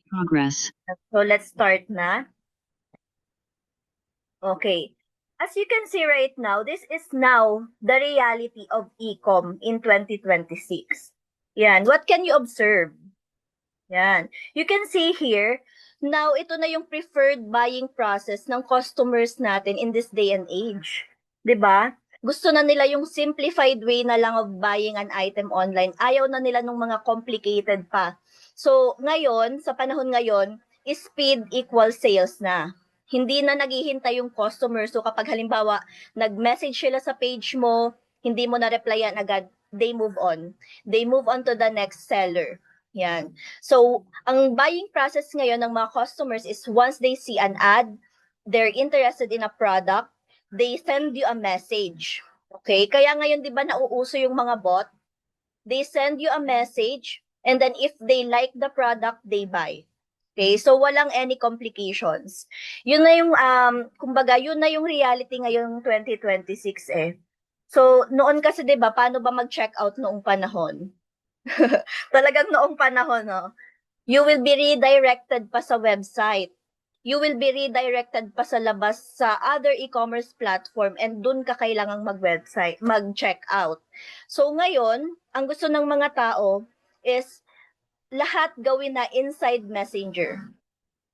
Progress. So let's start na. Okay. As you can see right now, this is now the reality of e-com in 2026. Yan. What can you observe? Yan. You can see here, now ito na yung preferred buying process ng customers natin in this day and age. 'Di ba? Gusto na nila yung simplified way na lang of buying an item online. Ayaw na nila ng mga complicated pa. So, ngayon, sa panahon ngayon, speed equals sales na. Hindi na naghihintay yung customer. So, kapag halimbawa, nag-message sila sa page mo, hindi mo na-replyan agad, they move on. They move on to the next seller. Yan. So, ang buying process ngayon ng mga customers is once they see an ad, they're interested in a product, they send you a message. Okay? Kaya ngayon, di ba, nauuso yung mga bot? They send you a message, and then if they like the product, they buy. Okay? So, walang any complications. Yun na yung, kumbaga, yun na yung reality ngayong 2026 eh. So, noon kasi, di ba, paano ba mag-check out noong panahon? Talagang noong panahon, no? You will be redirected pa sa website. You will be redirected pa sa labas sa other e-commerce platform and dun ka kailangang mag-website, mag-check out. So ngayon, ang gusto ng mga tao is lahat gawin na inside Messenger.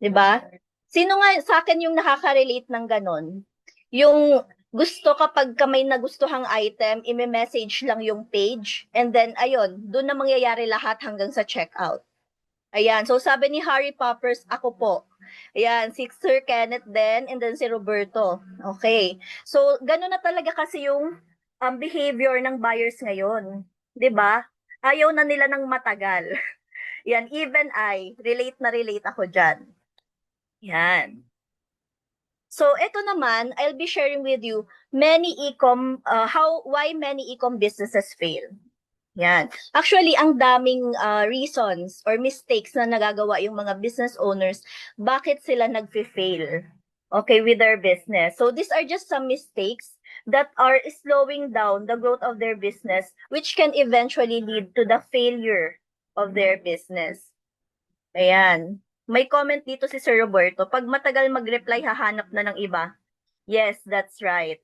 'Di ba? Sino nga sa akin yung nakaka-relate ng ganon? Yung gusto kapag ka may nagustuhang item, i-message lang yung page and then ayun, doon na mangyayari lahat hanggang sa checkout. Ayan, so sabi ni Harry Poppers, ako po. Ayan, si Sir Kenneth din, and then si Roberto. Okay. So, gano'n na talaga kasi yung behavior ng buyers ngayon. 'Di ba? Ayaw na nila ng matagal. Yan, even I, relate na relate ako dyan. Yan. So, ito naman, I'll be sharing with you many why many e-com businesses fail. Yan. Actually, ang daming reasons or mistakes na nagagawa yung mga business owners, bakit sila nagfe-fail, okay, with their business. So, these are just some mistakes that are slowing down the growth of their business, which can eventually lead to the failure of their business. Ayan. May comment dito si Sir Roberto, pag matagal mag-reply, hahanap na ng iba. Yes, that's right.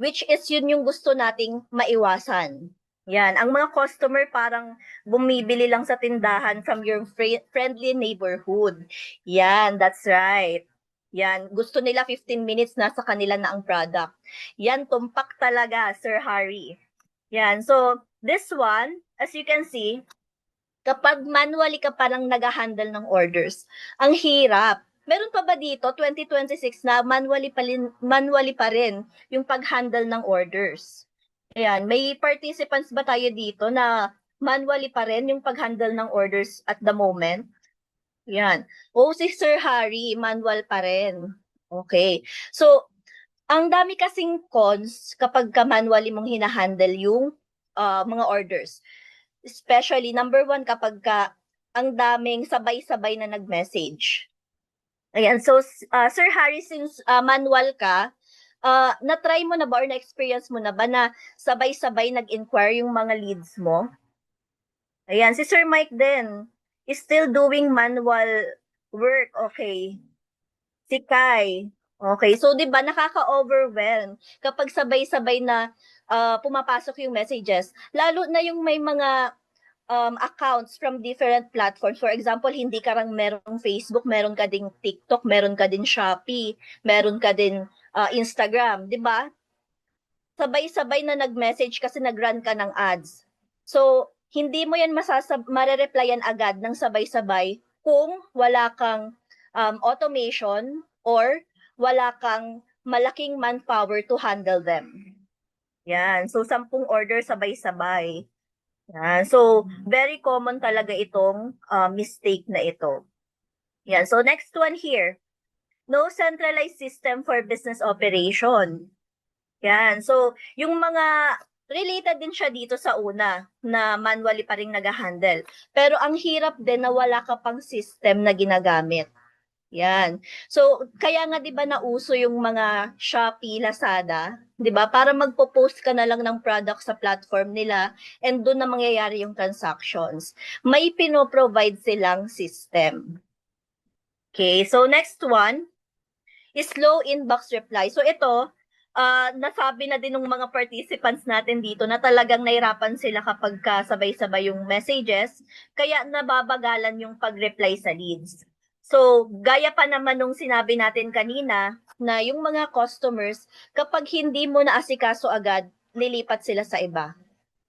Which is yun yung gusto nating maiwasan. Yan, ang mga customer parang bumibili lang sa tindahan from your friendly neighborhood. Yan, that's right. Yan, gusto nila 15 minutes nasa kanila na ang product. Yan, tumpak talaga, Sir Harry. Yan, so this one, as you can see, kapag manually ka parang nag-handle ng orders, ang hirap. Meron pa ba dito, 2026 na manually pa rin yung pag-handle ng orders? Ayan, may participants ba tayo dito na manually pa rin yung pag-handle ng orders at the moment? Yan. O si Sir Harry, manual pa rin. Okay. So, ang dami kasing cons kapag ka manually mong hinahandle yung mga orders. Especially, number one, kapag ka ang daming sabay-sabay na nag-message. Ayan, so, Sir Harry, since manual ka, na-try mo na ba or na-experience mo na ba na sabay-sabay nag-inquire yung mga leads mo? Ayan, si Sir Mike din is still doing manual work, okay. Si Kai, okay. So, di ba, nakaka-overwhelm kapag sabay-sabay na pumapasok yung messages. Lalo na yung may mga accounts from different platforms. For example, hindi ka lang merong Facebook, meron ka ding TikTok, meron ka din Shopee, meron ka din Instagram, di ba? Sabay-sabay na nag-message kasi nag-run ka ng ads. So, hindi mo yan marereplyan agad ng sabay-sabay kung wala kang automation or wala kang malaking manpower to handle them. Yan. So, 10 order sabay-sabay. Yan. So, very common talaga itong mistake na ito. Yan. So, next one here. No centralized system for business operation. Yan. So, yung mga related din siya dito sa una na manually pa rin nag-handle. Pero ang hirap din na wala ka pang system na ginagamit. Yan. So, kaya nga 'di ba nauso yung mga Shopee, Lazada, 'di ba? Para magpo-post ka na lang ng product sa platform nila and doon na mangyayari yung transactions. May pino-provide silang system. Okay, so next one is low inbox reply. So ito, nasabi na din ng mga participants natin dito na talagang nahirapan sila kapag sabay-sabay yung messages, kaya nababagalan yung pag-reply sa leads. So, gaya pa naman nung sinabi natin kanina, na yung mga customers, kapag hindi mo naasikaso agad, lilipat sila sa iba.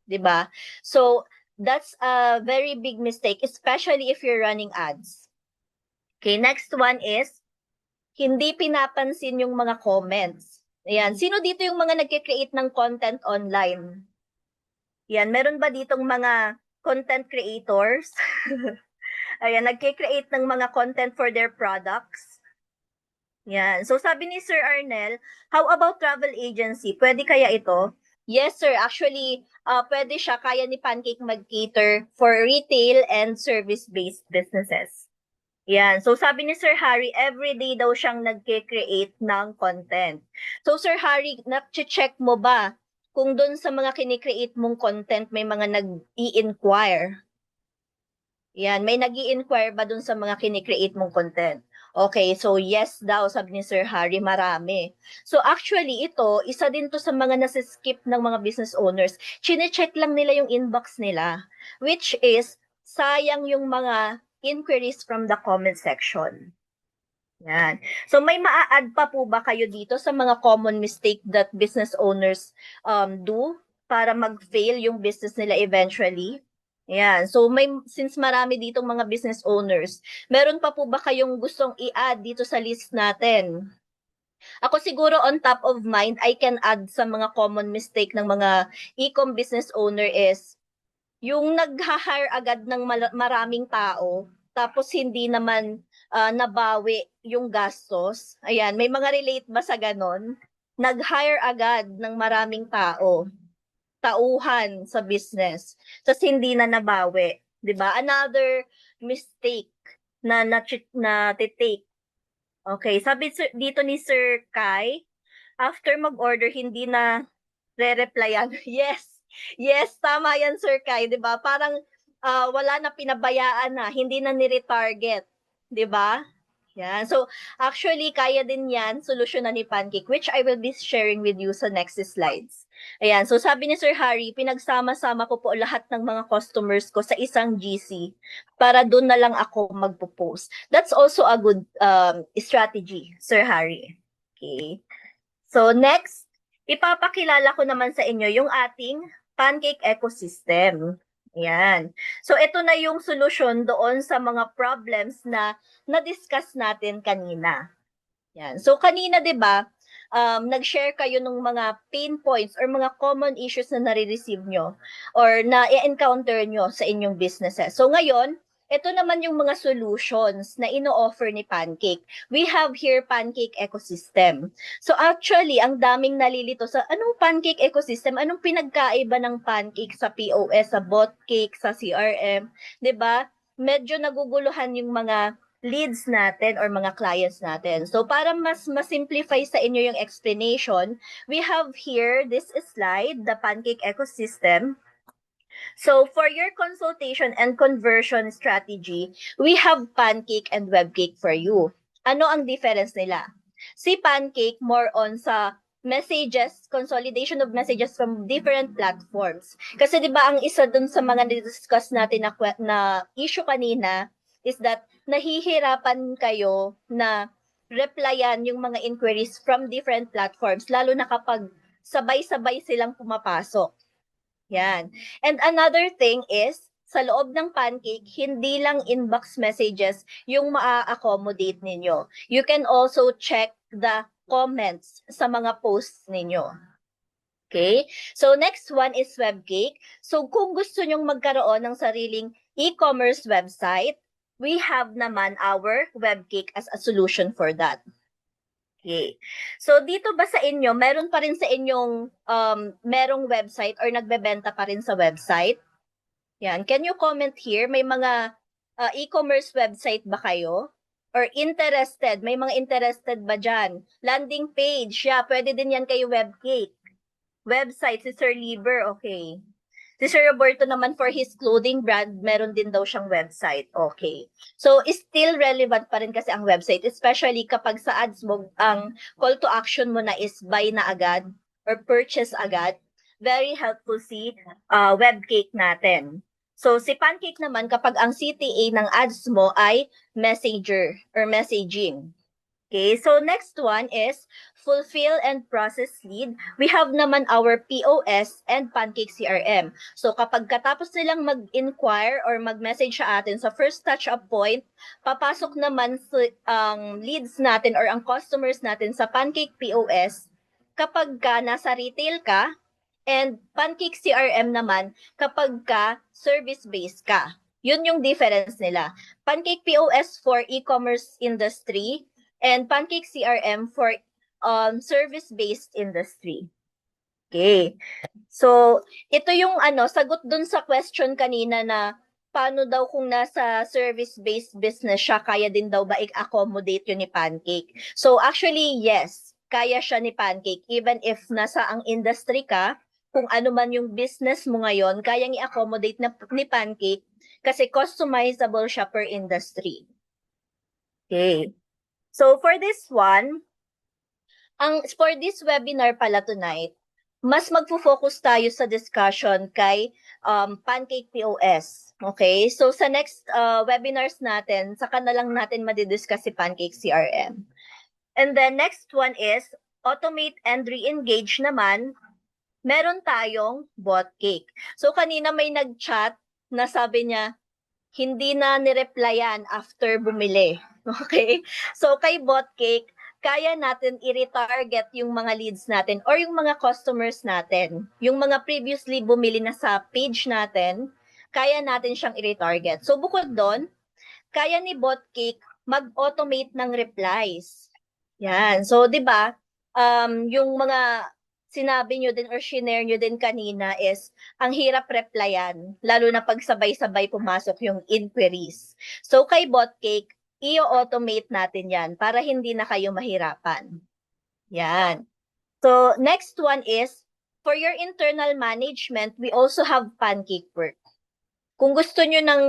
'Di ba? So, that's a very big mistake, especially if you're running ads. Okay, next one is, hindi pinapansin yung mga comments. Ayan. Sino dito yung mga nagke-create ng content online? Yan. Meron ba ditong mga content creators? Ayan. Nagke-create ng mga content for their products? Yan. So, sabi ni Sir Arnel, how about travel agency? Pwede kaya ito? Yes, sir. Actually, pwede siya. Kaya ni Pancake mag-cater for retail and service-based businesses. Yan. So, sabi ni Sir Harry, everyday daw siyang nagke-create ng content. So, Sir Harry, na-check mo ba kung doon sa mga kini-create mong content may mga nag-i-inquire? Yan. May nag-i-inquire ba doon sa mga kini-create mong content? Okay, so yes daw, sabi ni Sir Harry, marami. So actually, ito, isa din to sa mga nasiskip ng mga business owners. Chine-check lang nila yung inbox nila, which is, sayang yung mga inquiries from the comment section. Yan. So may maa-add pa po ba kayo dito sa mga common mistake that business owners do para mag-fail yung business nila eventually? Yan. So since marami ditong mga business owners, meron pa po ba kayong gustong i-add dito sa list natin? Ako siguro on top of mind, I can add sa mga common mistake ng mga e-com business owner is yung nag-hire agad ng maraming tao, tapos hindi naman nabawi yung gastos. Ayan, may mga relate ba sa ganon? Nag-hire agad ng maraming tauhan sa business, tapos hindi na nabawi. 'Di ba? Another mistake na take. Okay, sabi dito ni Sir Kai, after mag-order, hindi na re-replyan. Yes. Yes, tama yan, Sir Kai, 'di ba? Parang wala na, pinabayaan na, hindi na ni-retarget, 'di ba? Yan. So, actually, kaya din yan, solusyon na ni Pancake, which I will be sharing with you sa next slides. Ayan. So, sabi ni Sir Harry, pinagsama-sama ko po lahat ng mga customers ko sa isang GC para doon na lang ako magpo-post. That's also a good strategy, Sir Harry. Okay. So, next, ipapakilala ko naman sa inyo yung ating Pancake ecosystem. Yan. So, ito na yung solusyon doon sa mga problems na na-discuss natin kanina. Yan. So, kanina, di ba, nag-share kayo ng mga pain points or mga common issues na nare-receive nyo or na i-encounter nyo sa inyong businesses. So, ngayon, ito naman yung mga solutions na ino-offer ni Pancake. We have here Pancake ecosystem. So actually, ang daming nalilito sa anong Pancake ecosystem, anong pinagkaiba ng Pancake sa POS, sa Botcake, sa CRM, 'di ba? Medyo naguguluhan yung mga leads natin or mga clients natin. So para mas ma-simplify sa inyo yung explanation, we have here this slide, the Pancake ecosystem. So for your consultation and conversion strategy, we have Pancake and Webcake for you. Ano ang difference nila? Si Pancake more on sa messages, consolidation of messages from different platforms. Kasi 'di ba ang isa dun sa mga discuss natin na issue kanina is that nahihirapan kayo na replyan yung mga inquiries from different platforms, lalo na kapag sabay-sabay silang pumapasok. Yan. And another thing is, sa loob ng Pancake, hindi lang inbox messages yung maa-accommodate ninyo. You can also check the comments sa mga posts ninyo. Okay? So, next one is Webcake. So, kung gusto nyong magkaroon ng sariling e-commerce website, we have naman our Webcake as a solution for that. Okay. So dito ba sa inyo, meron pa rin sa inyong merong website or nagbebenta pa rin sa website? Yan. Can you comment here? May mga e-commerce website ba kayo? Or interested? May mga interested ba dyan? Landing page, yeah, pwede din yan kayo Webcake. Website, si Sir Lieber, okay. Si Sir Roberto naman for his clothing brand, meron din daw siyang website. Okay. So, still relevant pa rin kasi ang website, especially kapag sa ads mo, ang call to action mo na is buy na agad or purchase agad. Very helpful si webcake natin. So, si Pancake naman, kapag ang CTA ng ads mo ay messenger or messaging. Okay, so next one is fulfill and process lead. We have naman our POS and Pancake CRM. So kapag katapos nilang mag-inquire or mag-message sa atin sa first touch-up point, papasok naman ang leads natin or ang customers natin sa Pancake POS kapag ka nasa retail ka, and Pancake CRM naman kapag ka service-based ka. Yun yung difference nila. Pancake POS for e-commerce industry, and Pancake CRM for service-based industry. Okay. So, ito yung sagot dun sa question kanina na paano daw kung nasa service-based business siya, kaya din daw ba i-accommodate yun ni Pancake? So, actually, yes. Kaya siya ni Pancake. Even if nasa ang industry ka, kung ano man yung business mo ngayon, kayang i-accommodate ni Pancake kasi customizable siya per industry. Okay. So, for this one, for this webinar pala tonight, mas magfo-focus tayo sa discussion kay Pancake POS. Okay? So, sa next webinars natin, saka na lang natin madidiscuss si Pancake CRM. And then, next one is, automate and re-engage naman, meron tayong BotCake. So, kanina may nag-chat na sabi niya, hindi na nireplyan after bumili. Okay? So, kay BotCake, kaya natin i-retarget yung mga leads natin or yung mga customers natin. Yung mga previously bumili na sa page natin, kaya natin siyang i-retarget. So, bukod doon, kaya ni BotCake mag-automate ng replies. Yan. So, di ba, yung mga sinabi nyo din or shinare nyo din kanina is ang hirap replyan, lalo na pag sabay-sabay pumasok yung inquiries. So, kay BotCake, i-automate natin yan para hindi na kayo mahirapan. Yan. So, next one is, for your internal management, we also have Pancake Work. Kung gusto nyo ng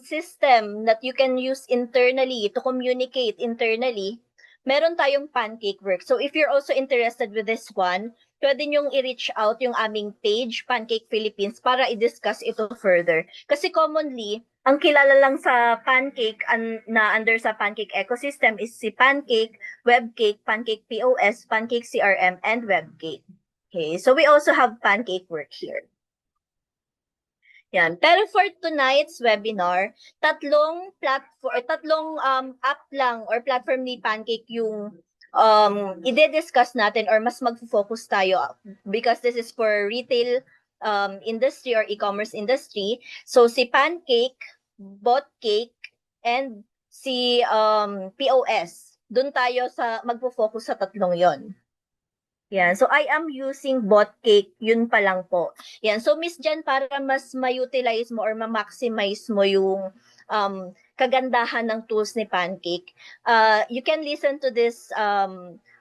system that you can use internally to communicate internally, meron tayong Pancake Work. So if you're also interested with this one, pwede nyong i-reach out yung aming page, Pancake Philippines, para i-discuss ito further. Kasi commonly, ang kilala lang sa Pancake na under sa Pancake ecosystem is si Pancake, Webcake, Pancake POS, Pancake CRM, and Webcake. Okay, so we also have Pancake Work here. Yan. Pero for tonight's webinar, tatlong app lang or platform ni Pancake yung i-discuss natin or mas mag-focus tayo because this is for retail industry or e-commerce industry. So si Pancake, BotCake, and si POS. Doon tayo magfo-focus sa tatlong yon. Yan. So, I am using BotCake. Yun pa lang po. Yan. So, Miss Jen, para mas ma-utilize mo or ma-maximize mo yung kagandahan ng tools ni Pancake, you can listen to this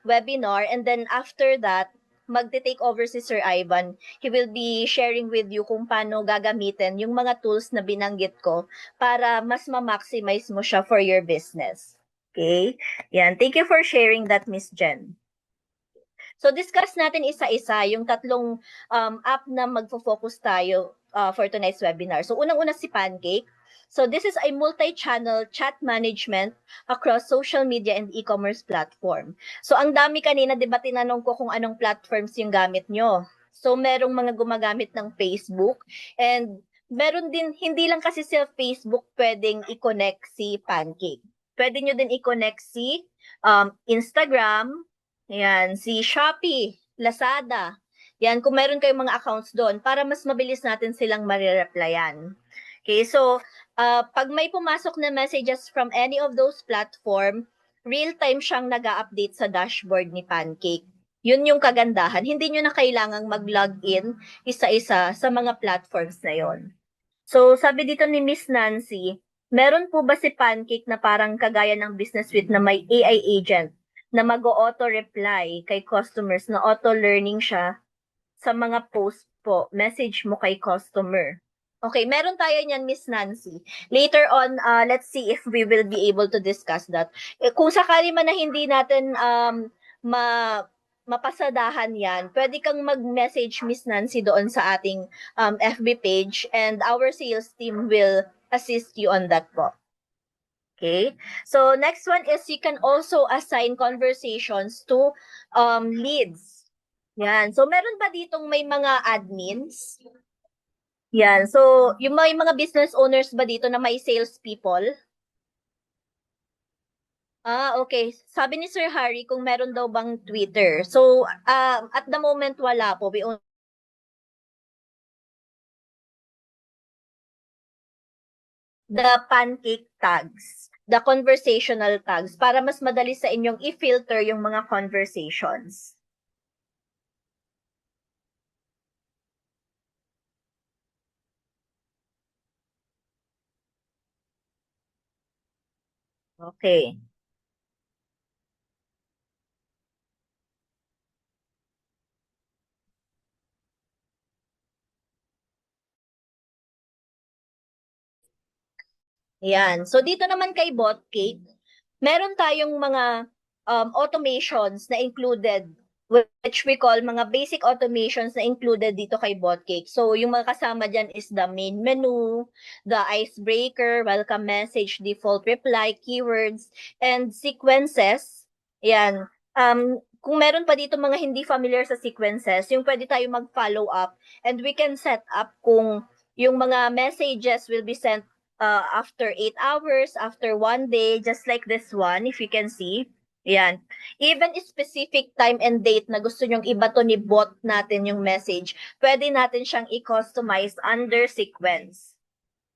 webinar, and then after that, magte-take over si Sir Ivan. He will be sharing with you kung paano gagamitin yung mga tools na binanggit ko para mas ma-maximize mo siya for your business. Okay? Yan. Thank you for sharing that, Miss Jen. So, discuss natin isa-isa yung tatlong app na magfo-focus tayo for tonight's webinar. So, unang-una si Pancake. So, this is a multi-channel chat management across social media and e-commerce platform. So, ang dami kanina, di ba tinanong ko kung anong platforms yung gamit nyo? So, merong mga gumagamit ng Facebook, and meron din, hindi lang kasi sa Facebook pwedeng i-connect si Pancake. Pwede nyo din i-connect si Instagram, yan, si Shopee, Lazada. Yan, kung meron kayong mga accounts doon, para mas mabilis natin silang marireplyan. Okay, so, pag may pumasok na messages from any of those platform, real-time siyang nag-update sa dashboard ni Pancake. Yun yung kagandahan. Hindi nyo na kailangang mag-login isa-isa sa mga platforms na yon. So, sabi dito ni Miss Nancy, meron po ba si Pancake na parang kagaya ng Business Suite na may AI agent na mag-auto-reply kay customers, na auto-learning siya sa mga post po, message mo kay customer. Okay, meron tayo niyan, Miss Nancy. Later on, let's see if we will be able to discuss that. Kung sakali man na hindi natin mapasadahan yan, pwede kang mag-message, Miss Nancy, doon sa ating FB page, and our sales team will assist you on that po. Okay? So, next one is you can also assign conversations to leads. Yan. So, meron ba ditong may mga admins? Yan. So, yung may mga business owners ba dito na may sales people? Okay. Sabi ni Sir Harry kung meron daw bang Twitter. So, at the moment, wala po. The pancake tags, the conversational tags, para mas madali sa inyong i-filter yung mga conversations. Okay. Yan. So, dito naman kay Botcake, meron tayong mga automations na included, which we call mga basic automations na included dito kay Botcake. So, yung mga kasama dyan is the main menu, the icebreaker, welcome message, default reply, keywords, and sequences. Yan. Kung meron pa dito mga hindi familiar sa sequences, yung pwede tayo mag-follow up, and we can set up kung yung mga messages will be sent after 8 hours, after 1 day, just like this one, if you can see. Yan. Even specific time and date na gusto nyong ibato ni bot natin yung message, pwede natin siyang i-customize under sequence.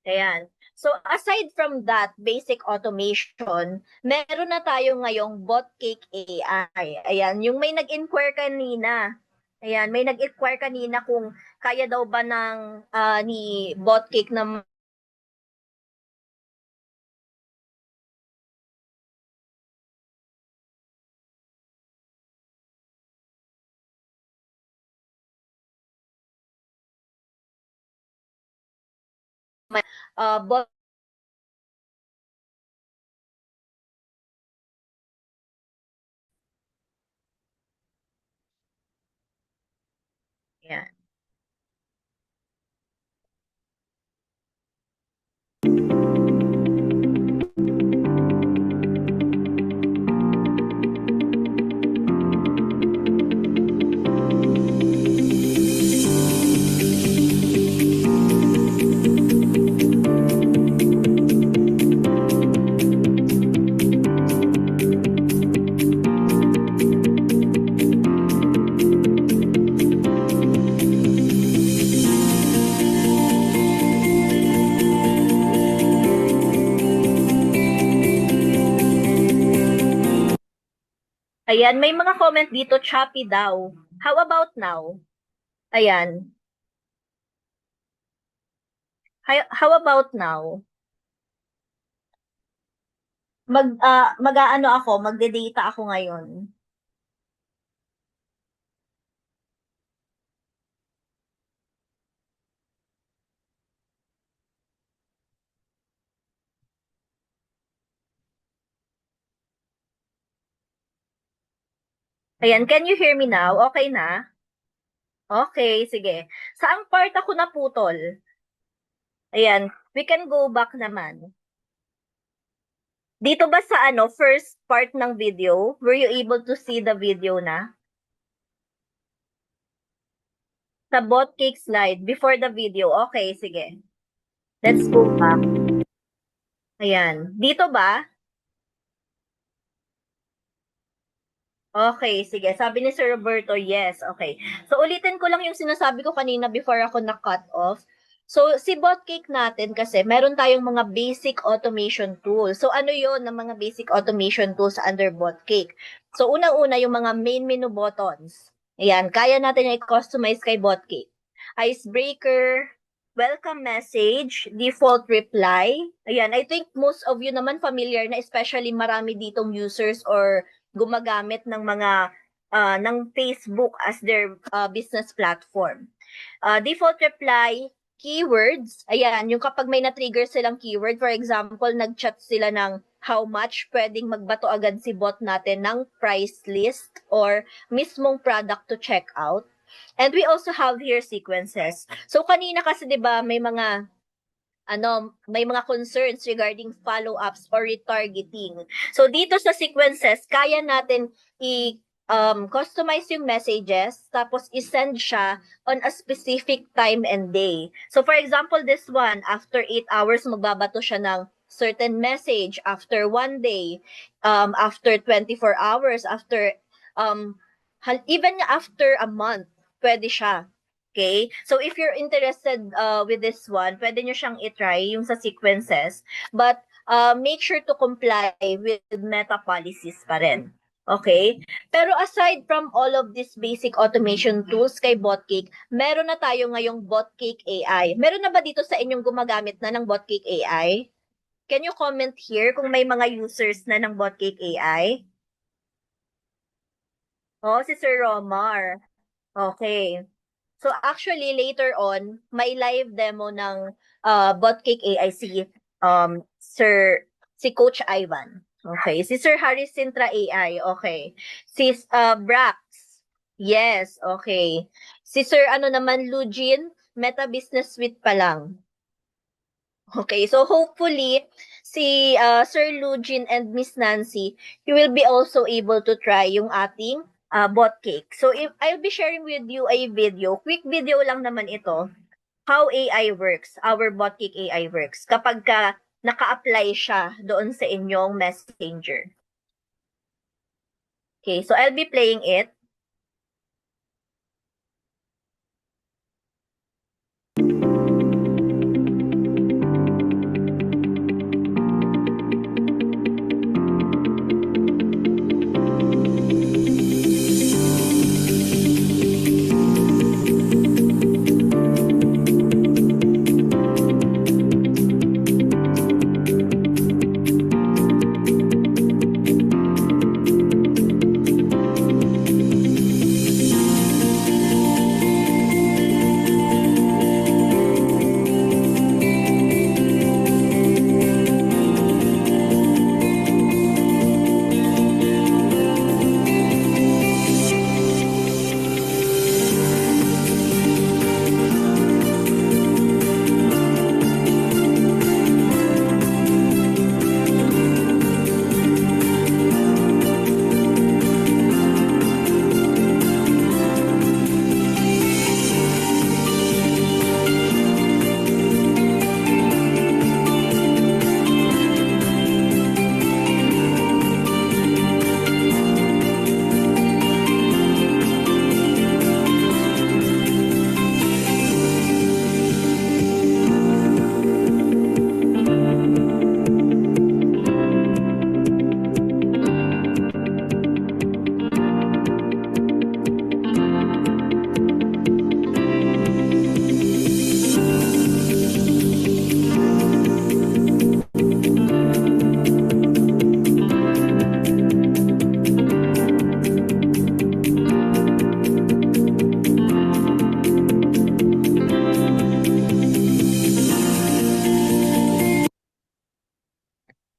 Ayan. So, aside from that basic automation, meron na tayo ngayong Botcake AI. Ayan, yung may nag-inquire kanina. Ayan, may nag-inquire kanina kung kaya daw ba ng ni Botcake na bot. Ayan. Ayan, may mga comment dito, choppy daw. How about now? Ayan. How about now? Mag-aano ako, magde-data ako ngayon. Ayan, can you hear me now? Okay na? Okay, sige. Saang part ako naputol? Ayan, we can go back naman. Dito ba sa first part ng video, were you able to see the video na? Sa bot cake slide, before the video. Okay, sige. Let's go back. Ayan. Dito ba? Okay, sige. Sabi ni Sir Roberto, yes. Okay. So, ulitin ko lang yung sinasabi ko kanina before ako na-cut off. So, si Botcake natin kasi, meron tayong mga basic automation tools. So, ano yon ng mga basic automation tools under Botcake? So, unang-una, yung mga main menu buttons. Ayan, kaya natin i-customize kay Botcake. Icebreaker, welcome message, default reply. Ayan, I think most of you naman familiar na, especially marami ditong users or gumagamit ng mga ng Facebook as their business platform. Default reply, keywords. Ayan, yung kapag may na-trigger silang keyword, for example, nag-chat sila ng how much, pwedeng magbato agad si bot natin ng price list or mismong product to check out. And we also have here sequences. So kanina kasi 'di ba may mga may mga concerns regarding follow-ups or retargeting. So dito sa sequences, kaya natin customize yung messages, tapos isend siya on a specific time and day. So for example, this one, after 8 hours, magbabato siya ng certain message. After 1 day, after 24 hours, after, even after a month, pwede siya. Okay? So if you're interested with this one, pwede nyo siyang itry, yung sa sequences. But make sure to comply with meta policies pa rin. Okay? Pero aside from all of these basic automation tools kay Botcake, meron na tayo ngayong Botcake AI. Meron na ba dito sa inyong gumagamit na ng Botcake AI? Can you comment here kung may mga users na ng Botcake AI? Oh, si Sir Romar. Okay. So actually later on, may live demo ng Botcake AI si Coach Ivan. Okay, si Sir Harris Sintra AI. Okay. Si Brax. Yes, okay. Si Sir ano naman Lugin, Meta Business Suite pa lang. Okay, so hopefully si Sir Lugin and Miss Nancy, you will be also able to try yung ating bot cake. So if I'll be sharing with you a video, quick video lang naman ito, how AI works, our bot cake AI works kapag ka naka-apply siya doon sa inyong messenger. Okay, so I'll be playing it.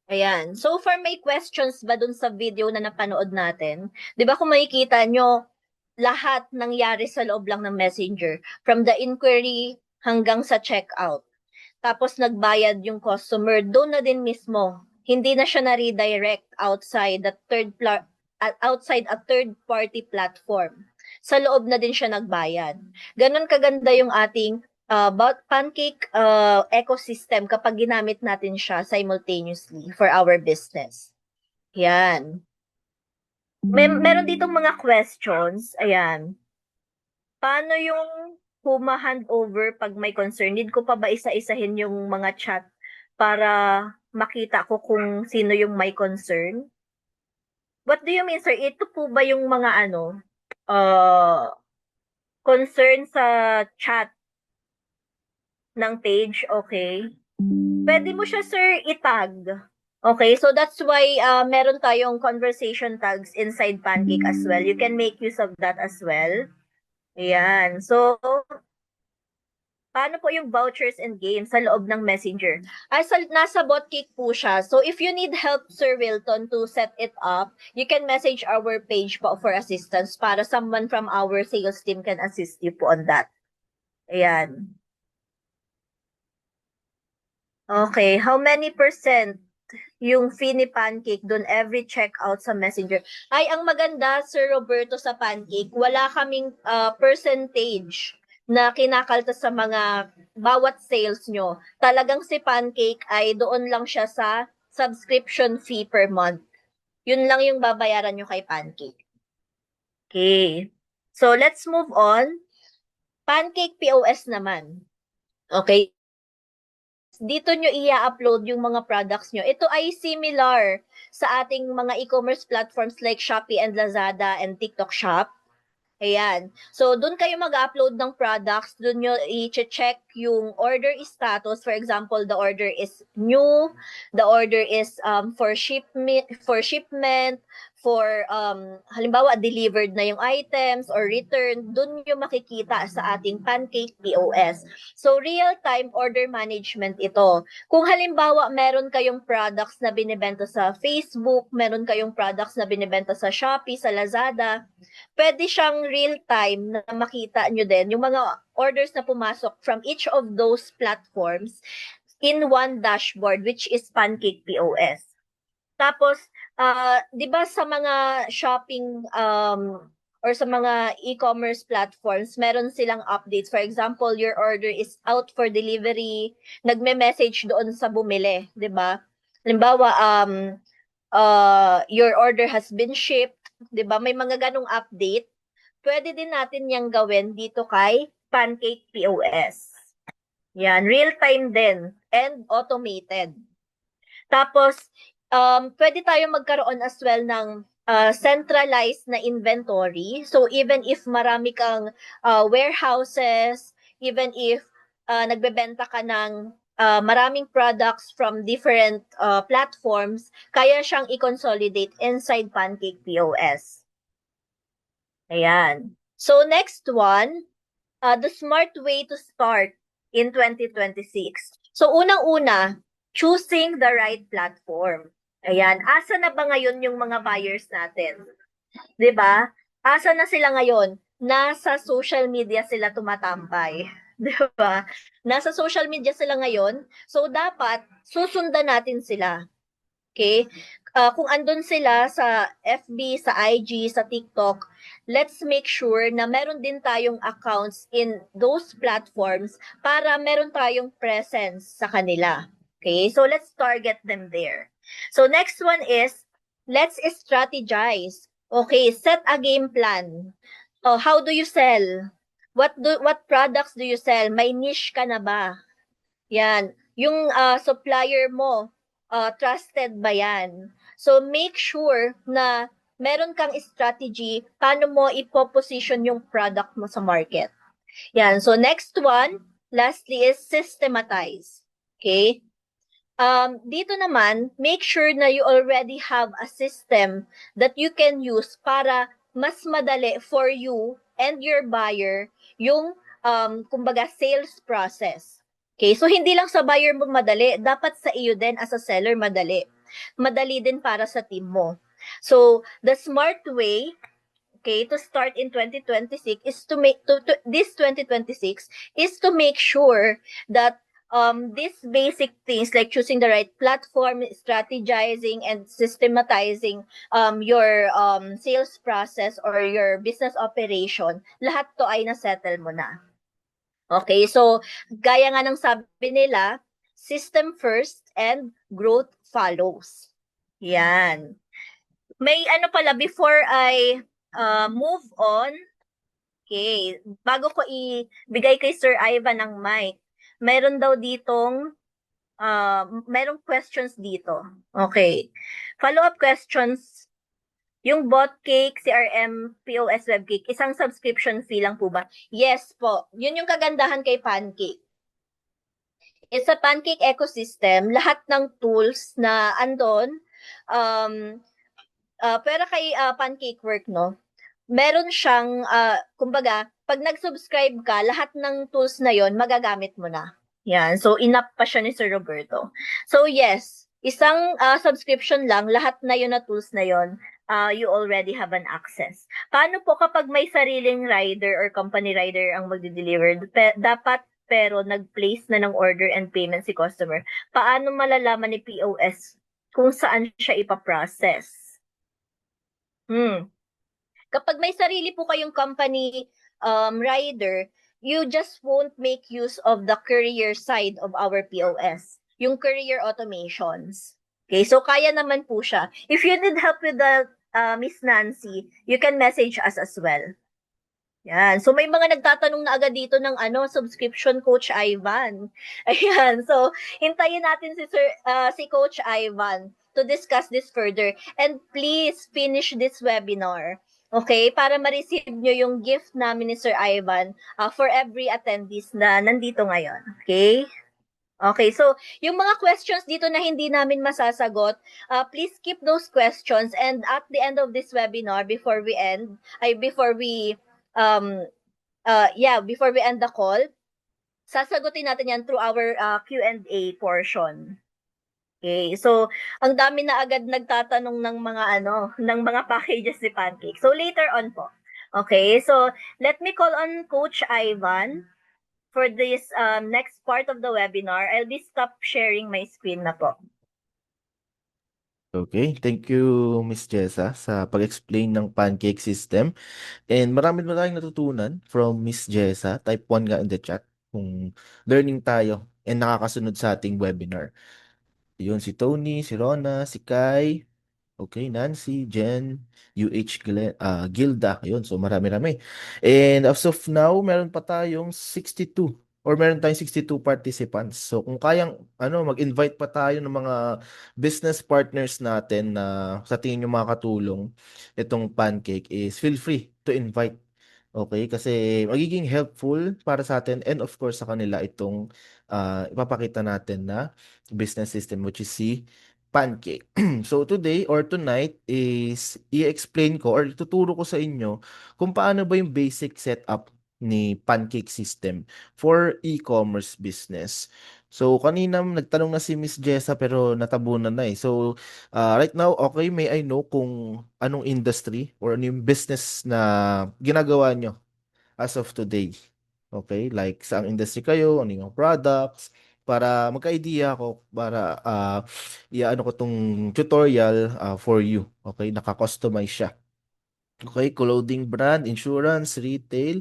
Ayan. So far, may questions ba dun sa video na napanood natin? 'Di ba kung makikita nyo, lahat nangyari sa loob lang ng Messenger. From the inquiry hanggang sa checkout. Tapos nagbayad yung customer, doon na din mismo. Hindi na siya na-redirect outside a third party platform. Sa loob na din siya nagbayad. Ganon kaganda yung ating Pancake ecosystem kapag ginamit natin siya simultaneously for our business. Yan. Meron ditong mga questions. Ayan. Paano yung huma-hand over pag may concern? Need ko pa ba isa-isahin yung mga chat para makita ko kung sino yung may concern? What do you mean, sir? Ito po ba yung mga concern sa chat ng page? Okay. Pwede mo siya, sir, itag. Okay, so that's why meron tayong conversation tags inside Pancake as well. You can make use of that as well. Ayan. So, Paano po yung vouchers and games sa loob ng Messenger? Nasa Botcake po siya. So if you need help, Sir Wilton, to set it up, you can message our page po for assistance para someone from our sales team can assist you po on that. Ayan. Okay, how many percent yung fee ni Pancake doon every checkout sa Messenger? Ay, ang maganda, Sir Roberto, sa Pancake, wala kaming percentage na kinakalta sa mga bawat sales nyo. Talagang si Pancake ay doon lang siya sa subscription fee per month. Yun lang yung babayaran nyo kay Pancake. Okay. So, let's move on. Pancake POS naman. Okay. Dito nyo i-upload yung mga products nyo. Ito ay similar sa ating mga e-commerce platforms like Shopee and Lazada and TikTok Shop. Ayan. So, doon kayo mag-upload ng products. Doon nyo i-check yung order status. For example, the order is new. The order is for shipment, halimbawa, delivered na yung items or returned. Doon nyo makikita sa ating Pancake POS. So, real-time order management ito. Kung halimbawa, meron kayong products na binibenta sa Facebook, meron kayong products na binibenta sa Shopee, sa Lazada, pwede siyang real-time na makita nyo din yung mga orders na pumasok from each of those platforms in one dashboard, which is Pancake POS. Tapos, 'di ba sa mga shopping or sa mga e-commerce platforms, meron silang updates. For example, your order is out for delivery, nagme-message doon sa bumili, 'di ba? Halimbawa, your order has been shipped, 'di ba? May mga ganong update. Pwede din natin 'yang gawin dito kay Pancake POS. Yan, real time din and automated. Tapos, pwede tayo magkaroon as well ng centralized na inventory. So, even if marami kang warehouses, even if nagbebenta ka ng maraming products from different platforms, kaya siyang i-consolidate inside Pancake POS. Ayan. So, next one, the smart way to start in 2026. So, unang-una, choosing the right platform. Ayan, asa na ba ngayon yung mga buyers natin? 'Di ba? Asa na sila ngayon? Nasa social media sila tumatambay. 'Di ba? Nasa social media sila ngayon, so dapat susundan natin sila. Okay? Kung andun sila sa FB, sa IG, sa TikTok, let's make sure na meron din tayong accounts in those platforms para meron tayong presence sa kanila. Okay? So let's target them there. So next one is, let's strategize. Okay, set a game plan. How do you sell? What products do you sell? May niche ka na ba? Yan. Yung supplier mo, trusted ba yan? So make sure na meron kang strategy paano mo ipoposition yung product mo sa market. Yan. So next one, lastly is systematize. Okay? Dito naman, make sure na you already have a system that you can use para mas madali for you and your buyer yung kumbaga sales process. Okay, so hindi lang sa buyer mo madali, dapat sa iyo din as a seller madali. Madali din para sa team mo. So, the smart way, okay, to start in 2026 is to make this 2026 is to make sure that these basic things like choosing the right platform, strategizing and systematizing your sales process or your business operation, lahat to ay na-settle mo na. Okay, so gaya nga ng sabi nila, system first and growth follows. Yan. May ano pala, before I move on, okay, bago ko ibigay kay Sir Ivan ang mic, meron daw ditong, merong questions dito. Okay. Follow-up questions. Yung Botcake, CRM, POS Webcake, isang subscription fee lang po ba? Yes po. Yun yung kagandahan kay Pancake. It's a Pancake ecosystem. Lahat ng tools na andon, pero kay Pancake Work, no? meron siyang, kumbaga, pag nag-subscribe ka, lahat ng tools na yon magagamit mo na. Yan. So, inap pa siya ni Sir Roberto. So, yes, isang subscription lang, lahat na yun na tools na yon, you already have an access. Paano po kapag may sariling rider or company rider ang magde-deliver? Dapat pero nag-place na ng order and payment si customer. Paano malalaman ni POS kung saan siya ipaprocess? Hmm. Kapag may sarili po kayong company rider, you just won't make use of the courier side of our POS, yung courier automations. Okay, so kaya naman po siya. If you need help with the Miss Nancy, you can message us as well. Yan. So may mga nagtatanong na agad dito ng subscription Coach Ivan. Ayan. So hintayin natin si Coach Ivan to discuss this further. And please finish this webinar. Okay? Para ma-receive nyo yung gift namin ni Sir Ivan for every attendees na nandito ngayon. Okay? Okay, so yung mga questions dito na hindi namin masasagot, please keep those questions, and at the end of this webinar, before we um before we end the call, sasagutin natin yan through our Q&A portion. Okay, so ang dami na agad nagtatanong ng mga ng mga packages ni Pancake. So later on po. Okay, so let me call on Coach Ivan for this next part of the webinar. I'll be stop sharing my screen na po. Okay, thank you Miss Jessa sa pag-explain ng pancake system. And marami na tayong natutunan from Miss Jessa. Type 1 nga in the chat kung learning tayo and nakakasunod sa ating webinar. Yun si Tony, si Rona, si Kai, okay, Nancy, Jen, Gilda. Yun, so marami-rami. And as of now, meron pa tayong 62 or meron tayong 62 participants. So kung kayang mag-invite pa tayo ng mga business partners natin na sa tingin nyo makakatulong itong pancake is feel free to invite. Okay, kasi magiging helpful para sa atin and of course sa kanila itong ipapakita natin na business system which is si Pancake. So today or tonight is i-explain ko or ituturo ko sa inyo kung paano ba yung basic setup ni Pancake system for e-commerce business. So kanina nagtanong na si Miss Jessa pero natabunan na eh. So right now, okay, may I know kung anong industry or ano yung business na ginagawa nyo as of today? Okay, like saang industry kayo, ano yung products, para magka-idea ako para i-ano ko tong tutorial for you. Okay, naka-customize siya. Okay, clothing brand, insurance, retail,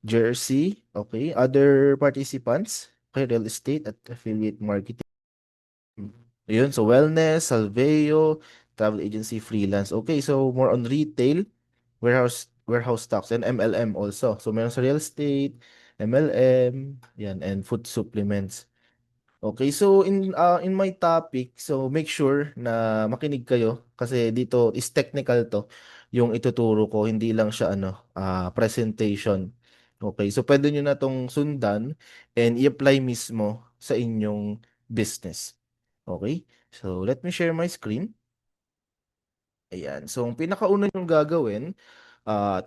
jersey, okay, other participants, okay, real estate at affiliate marketing. Ayun, so wellness, Salveo, travel agency, freelance. Okay, so more on retail, warehouse stocks and MLM also. So meron sa real estate, MLM, yan, and food supplements. Okay, so in my topic, so make sure na makinig kayo kasi dito is technical to yung ituturo ko, hindi lang siya presentation. Okay, so pwede nyo na tong sundan and i-apply mismo sa inyong business. Okay, so let me share my screen. Ayan, so ang pinakauna yung gagawin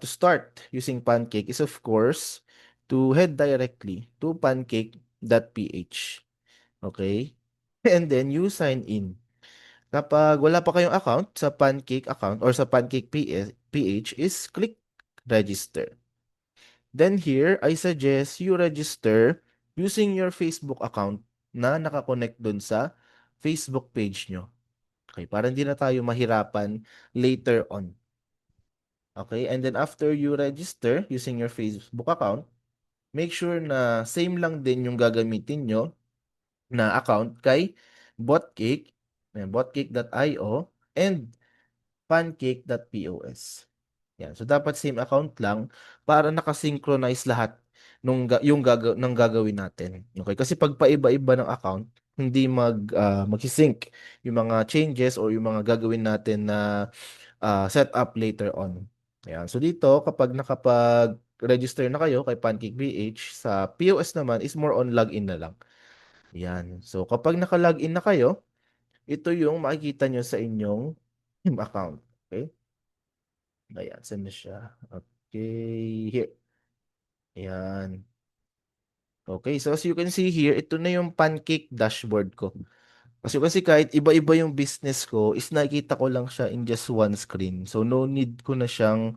to start using Pancake is of course to head directly to pancake.ph. Okay? And then you sign in. Kapag wala pa kayong account sa Pancake account or sa Pancake PH is click register. Then here, I suggest you register using your Facebook account na nakakonect dun sa Facebook page nyo. Okay, para hindi na tayo mahirapan later on. Okay, and then after you register using your Facebook account, make sure na same lang din yung gagamitin nyo na account kay Botcake, botcake.io, and pancake.pos. Yan. So, dapat same account lang para nakasynchronize lahat ng gagawin natin. Okay? Kasi pag paiba-iba ng account, hindi mag-sync yung mga changes or yung mga gagawin natin na set up later on. Yan. So, dito, kapag nakapag-register na kayo kay Pancake PH, sa POS naman is more on login na lang. Yan. So, kapag naka-login na kayo, ito yung makikita nyo sa inyong account. Okay? Ayan, saan na siya? Okay, here. Ayan. Okay, so as you can see here, ito na yung pancake dashboard ko. Kasi kahit iba-iba yung business ko, is nakikita ko lang siya in just one screen. So no need ko na siyang,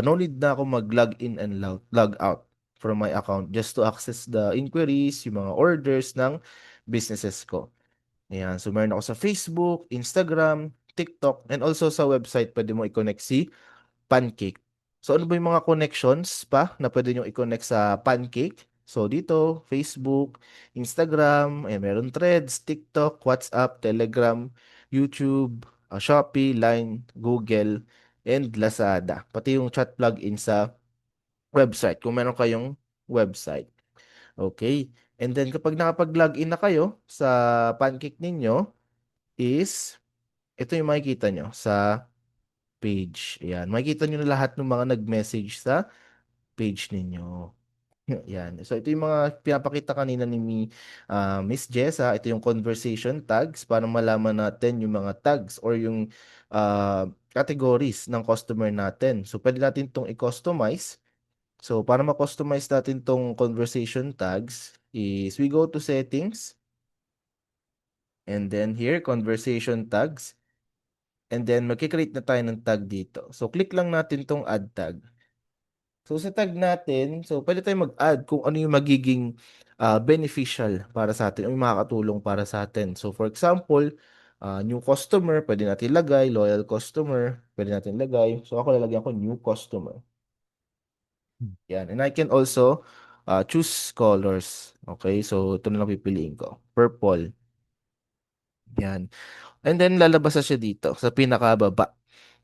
no need na ako mag-log in and log out from my account just to access the inquiries, yung mga orders ng businesses ko. Ayan, so meron ako sa Facebook, Instagram, TikTok, and also sa website, pwede mo i-connect si Pancake. So ano ba yung mga connections pa na pwede nyo i-connect sa Pancake? So dito, Facebook, Instagram, meron Threads, TikTok, WhatsApp, Telegram, YouTube, Shopee, Line, Google, and Lazada. Pati yung chat plugin sa website kung meron kayong website. Okay. And then kapag nakapag-login na kayo sa Pancake ninyo is ito yung makikita nyo sa page. Ayan. Makikita nyo na lahat ng mga nag-message sa page ninyo. Yan. So ito yung mga pinapakita kanina ni Miss Jessa. Ito yung conversation tags para malaman natin yung mga tags or yung categories ng customer natin. So pwede natin itong i-customize. So para ma-customize natin itong conversation tags is we go to settings and then here conversation tags and then magkikreate na tayo ng tag dito. So click lang natin itong add tag. So sa tag natin, so pwede tayong mag-add kung ano yung magiging beneficial para sa atin o yung makakatulong para sa atin. So for example, new customer, pwede natin ilagay, loyal customer, pwede natin ilagay. So ako lalagyan ko new customer. Yan. And I can also choose colors. Okay, so ito na lang pipiliin ko. Purple. Yan. And then lalabas na siya dito sa pinakababa.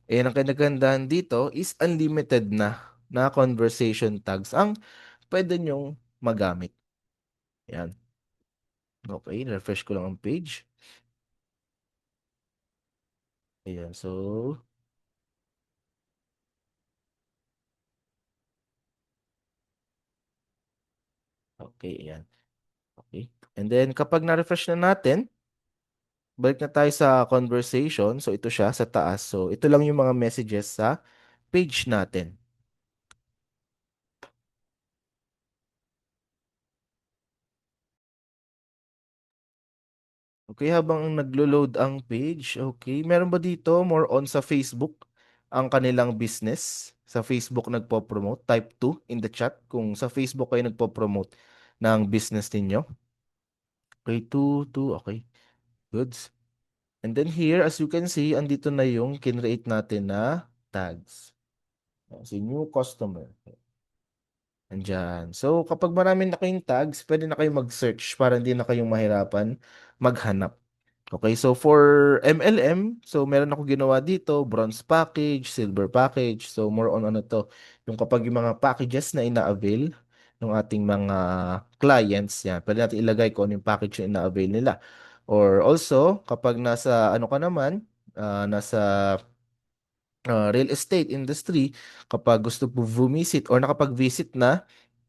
And ang kinagandahan dito is unlimited na conversation tags ang pwede nyong magamit. Yan. Okay, refresh ko lang ang page. Ayan, so, okay, ayan. Okay. And then, kapag na-refresh na natin, balik na tayo sa conversation. So, ito siya sa taas. So, ito lang yung mga messages sa page natin. Okay, habang naglo-load ang page, okay. Meron ba dito more on sa Facebook ang kanilang business? Sa Facebook nagpo-promote? Type 2 in the chat kung sa Facebook kayo nagpo-promote ng business ninyo. Okay, 2, 2, okay. Goods. And then here, as you can see, andito na yung kinreate natin na tags. Si new customer. Andyan. So, kapag marami na kayong tags, pwede na kayong mag-search para hindi na kayong mahirapan maghanap. Okay, so for MLM, so meron ako ginawa dito, bronze package, silver package. So more on ano to, yung kapag yung mga packages na ina-avail ng ating mga clients, yan, pwede natin ilagay kung ano yung package na ina-avail nila. Or also, kapag nasa ano ka naman, nasa real estate industry, kapag gusto po bumisit or nakapag-visit na,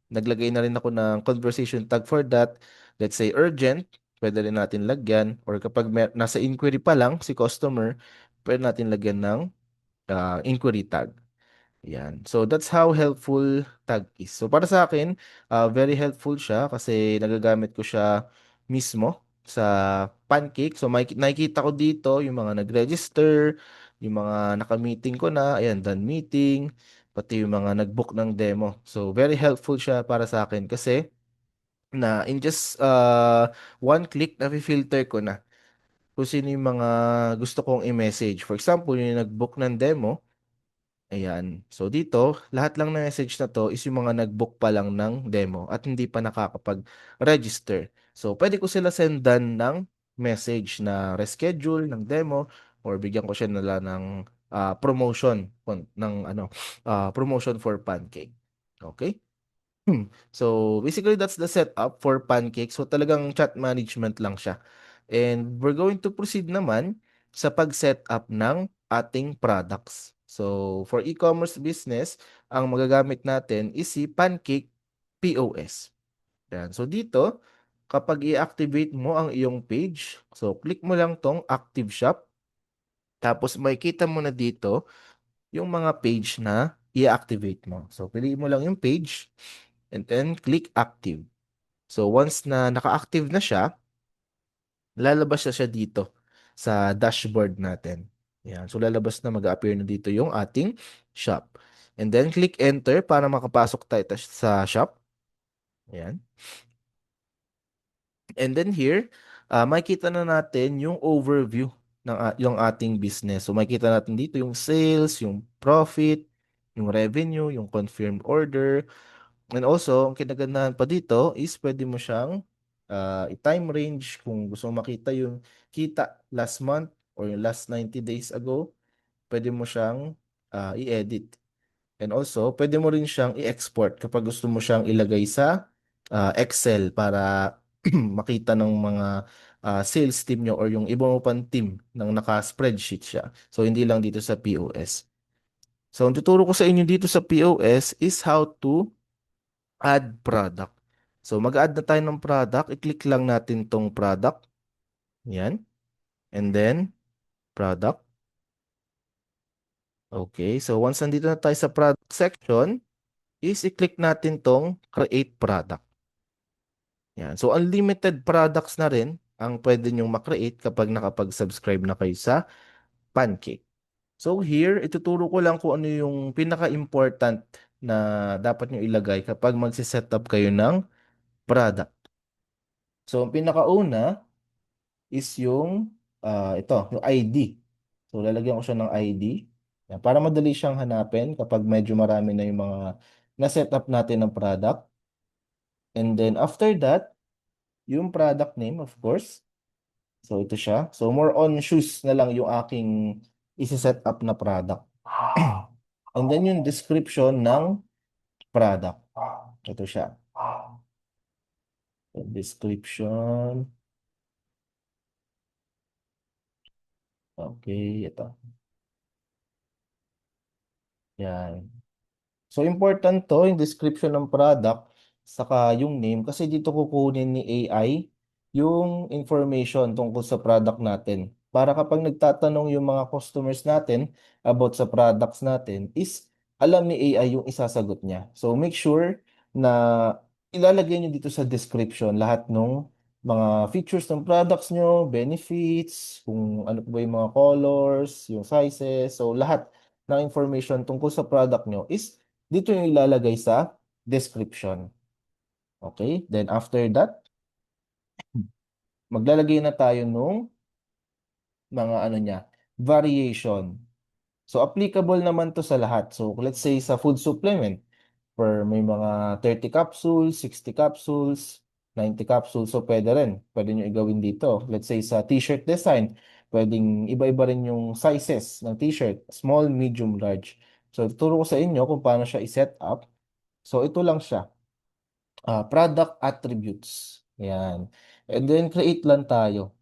naglagay na rin ako ng conversation tag for that. Let's say urgent, pwede rin natin lagyan. Or kapag nasa inquiry pa lang si customer, pwede natin lagyan ng inquiry tag. Yan. So that's how helpful tag is. So para sa akin, very helpful siya kasi nagagamit ko siya mismo sa Pancake. So nakikita ko dito yung mga nag-register, yung mga naka-meeting ko na, ayan, done meeting, pati yung mga nag-book ng demo. So very helpful siya para sa akin kasi na in just one click na filter ko na kung sino yung mga gusto kong i-message. For example, yung nag-book ng demo, ayan. So dito, lahat lang ng message na to is yung mga nag-book pa lang ng demo at hindi pa nakakapag-register. So pwede ko sila sendan ng message na reschedule ng demo or bigyan ko siya nila ng promotion ng promotion for Pancake. Okay? So basically that's the setup for Pancake. So talagang chat management lang siya. And we're going to proceed naman sa pag-setup ng ating products. So for e-commerce business, ang magagamit natin is si Pancake POS. Yan. So dito, kapag i-activate mo ang iyong page, so click mo lang tong Active Shop. Tapos makikita mo na dito yung mga page na i-activate mo. So, piliin mo lang yung page and then click active. So, once na naka-active na siya, lalabas na siya dito sa dashboard natin. Yan. So, lalabas na mag-appear na dito yung ating shop. And then, click enter para makapasok tayo sa shop. Yan. And then here, makikita na natin yung overview ng yung ating business. So makikita natin dito yung sales, yung profit, yung revenue, yung confirmed order. And also, ang kinaganahan pa dito is pwede mo siyang i-time range kung gusto mo makita yung kita last month or yung last 90 days ago, pwede mo siyang i-edit. And also, pwede mo rin siyang i-export kapag gusto mo siyang ilagay sa Excel para makita ng mga sales team nyo or yung iba mo pang team nang naka-spreadsheet siya. So, hindi lang dito sa POS. So, ang tuturo ko sa inyo dito sa POS is how to add product. So, mag-add na tayo ng product. I-click lang natin tong product. Yan. And then, product. Okay. So, once nandito na tayo sa product section, is i-click natin tong create product. Yan. So, unlimited products na rin ang pwede nyong makreate kapag nakapag-subscribe na kayo sa Pancake. So, here, ituturo ko lang kung ano yung pinaka-important na dapat nyo ilagay kapag magsiset up kayo ng product. So, ang pinakauna is yung yung ID. So, lalagyan ko siya ng ID. Yan, para madali siyang hanapin kapag medyo marami na yung mga na-set up natin ng product. And then, after that, yung product name, of course. So, ito siya. So, more on shoes na lang yung aking isi-set up na product. And then, yung description ng product. Ito siya. So, description. Okay, ito. Yan. So, important to, yung description ng product, saka yung name, kasi dito kukunin ni AI yung information tungkol sa product natin. Para kapag nagtatanong yung mga customers natin about sa products natin, is alam ni AI yung isasagot niya. So, make sure na ilalagay niyo dito sa description lahat ng mga features ng products nyo, benefits, kung ano po ba yung mga colors, yung sizes, so lahat ng information tungkol sa product nyo is dito yung ilalagay sa description. Okay? Then after that, maglalagay na tayo nung mga ano niya, variation. So applicable naman to sa lahat. So let's say sa food supplement, per may mga 30 capsules, 60 capsules, 90 capsules. So pwede rin. Pwede nyo igawin dito. Let's say sa t-shirt design, pwedeng iba-iba rin yung sizes ng t-shirt. Small, medium, large. So tuturo ko sa inyo kung paano siya i-set up. So ito lang siya. Product attributes. Yan. And then create lang tayo.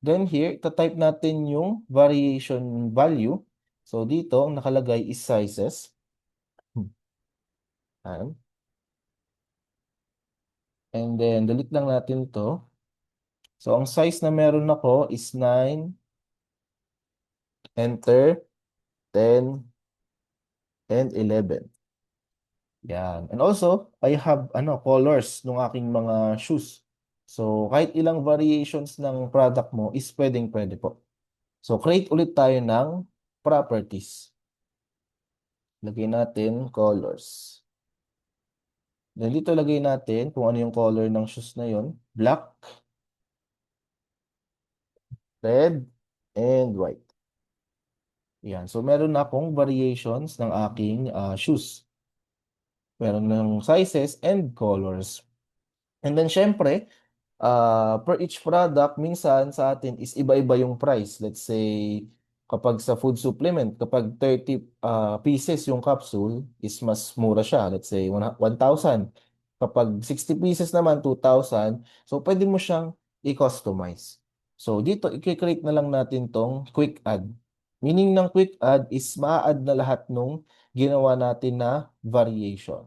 Then here, type natin yung variation value. So dito, ang nakalagay is sizes. Yan. And then, delete lang natin to. So, ang size na meron ako is 9, enter, 10, and 11. Yan. And also, I have colors ng aking mga shoes. So, kahit ilang variations ng product mo is pwedeng-pwede po. So, create ulit tayo ng properties. Lagay natin colors. Then, dito lagay natin kung ano yung color ng shoes na yun. Black, red, and white. Yan. So, meron na akong variations ng aking shoes. Meron ng sizes and colors. And then, syempre, per each product, minsan sa atin is iba-iba yung price. Let's say, kapag sa food supplement, kapag 30 pieces yung capsule, is mas mura siya. Let's say, 1,000. Kapag 60 pieces naman, 2,000. So, pwede mo siyang i-customize. So, dito, i-create na lang natin tong quick add. Meaning ng quick add is ma-add na lahat nung ginawa natin na variation.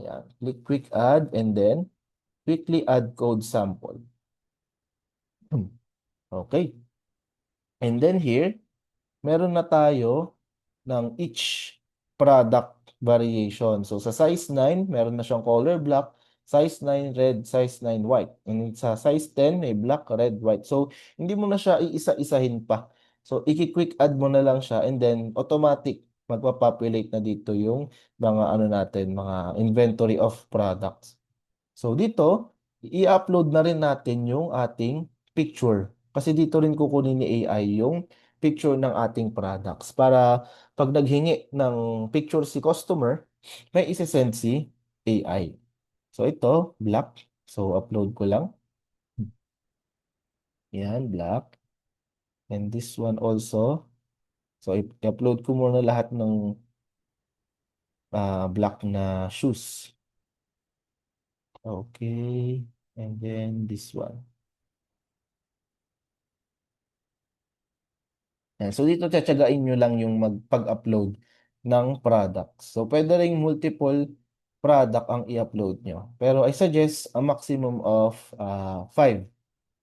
Ayan. Click quick add and then quickly add code sample. Okay. And then here, meron na tayo ng each product variation. So sa size 9, meron na siyang color black, size 9 red, size 9 white. And sa size 10, may black, red, white. So hindi mo na siya iisa-isahin pa. So i-quick add mo na lang siya and then automatic magpa-populate na dito yung mga ano natin, mga inventory of products. So dito, i-upload na rin natin yung ating picture. Kasi dito rin kukunin ni AI yung picture ng ating products para pag naghingi ng picture si customer, may isi-send si AI. So ito, black. So upload ko lang. Yan, black. And this one also. So i-upload ko muna lahat ng black na shoes. Okay. And then this one. Yan. So dito tsatsagain nyo lang yung magpag-upload ng products. So pwede ring multiple product ang i-upload nyo. Pero I suggest a maximum of 5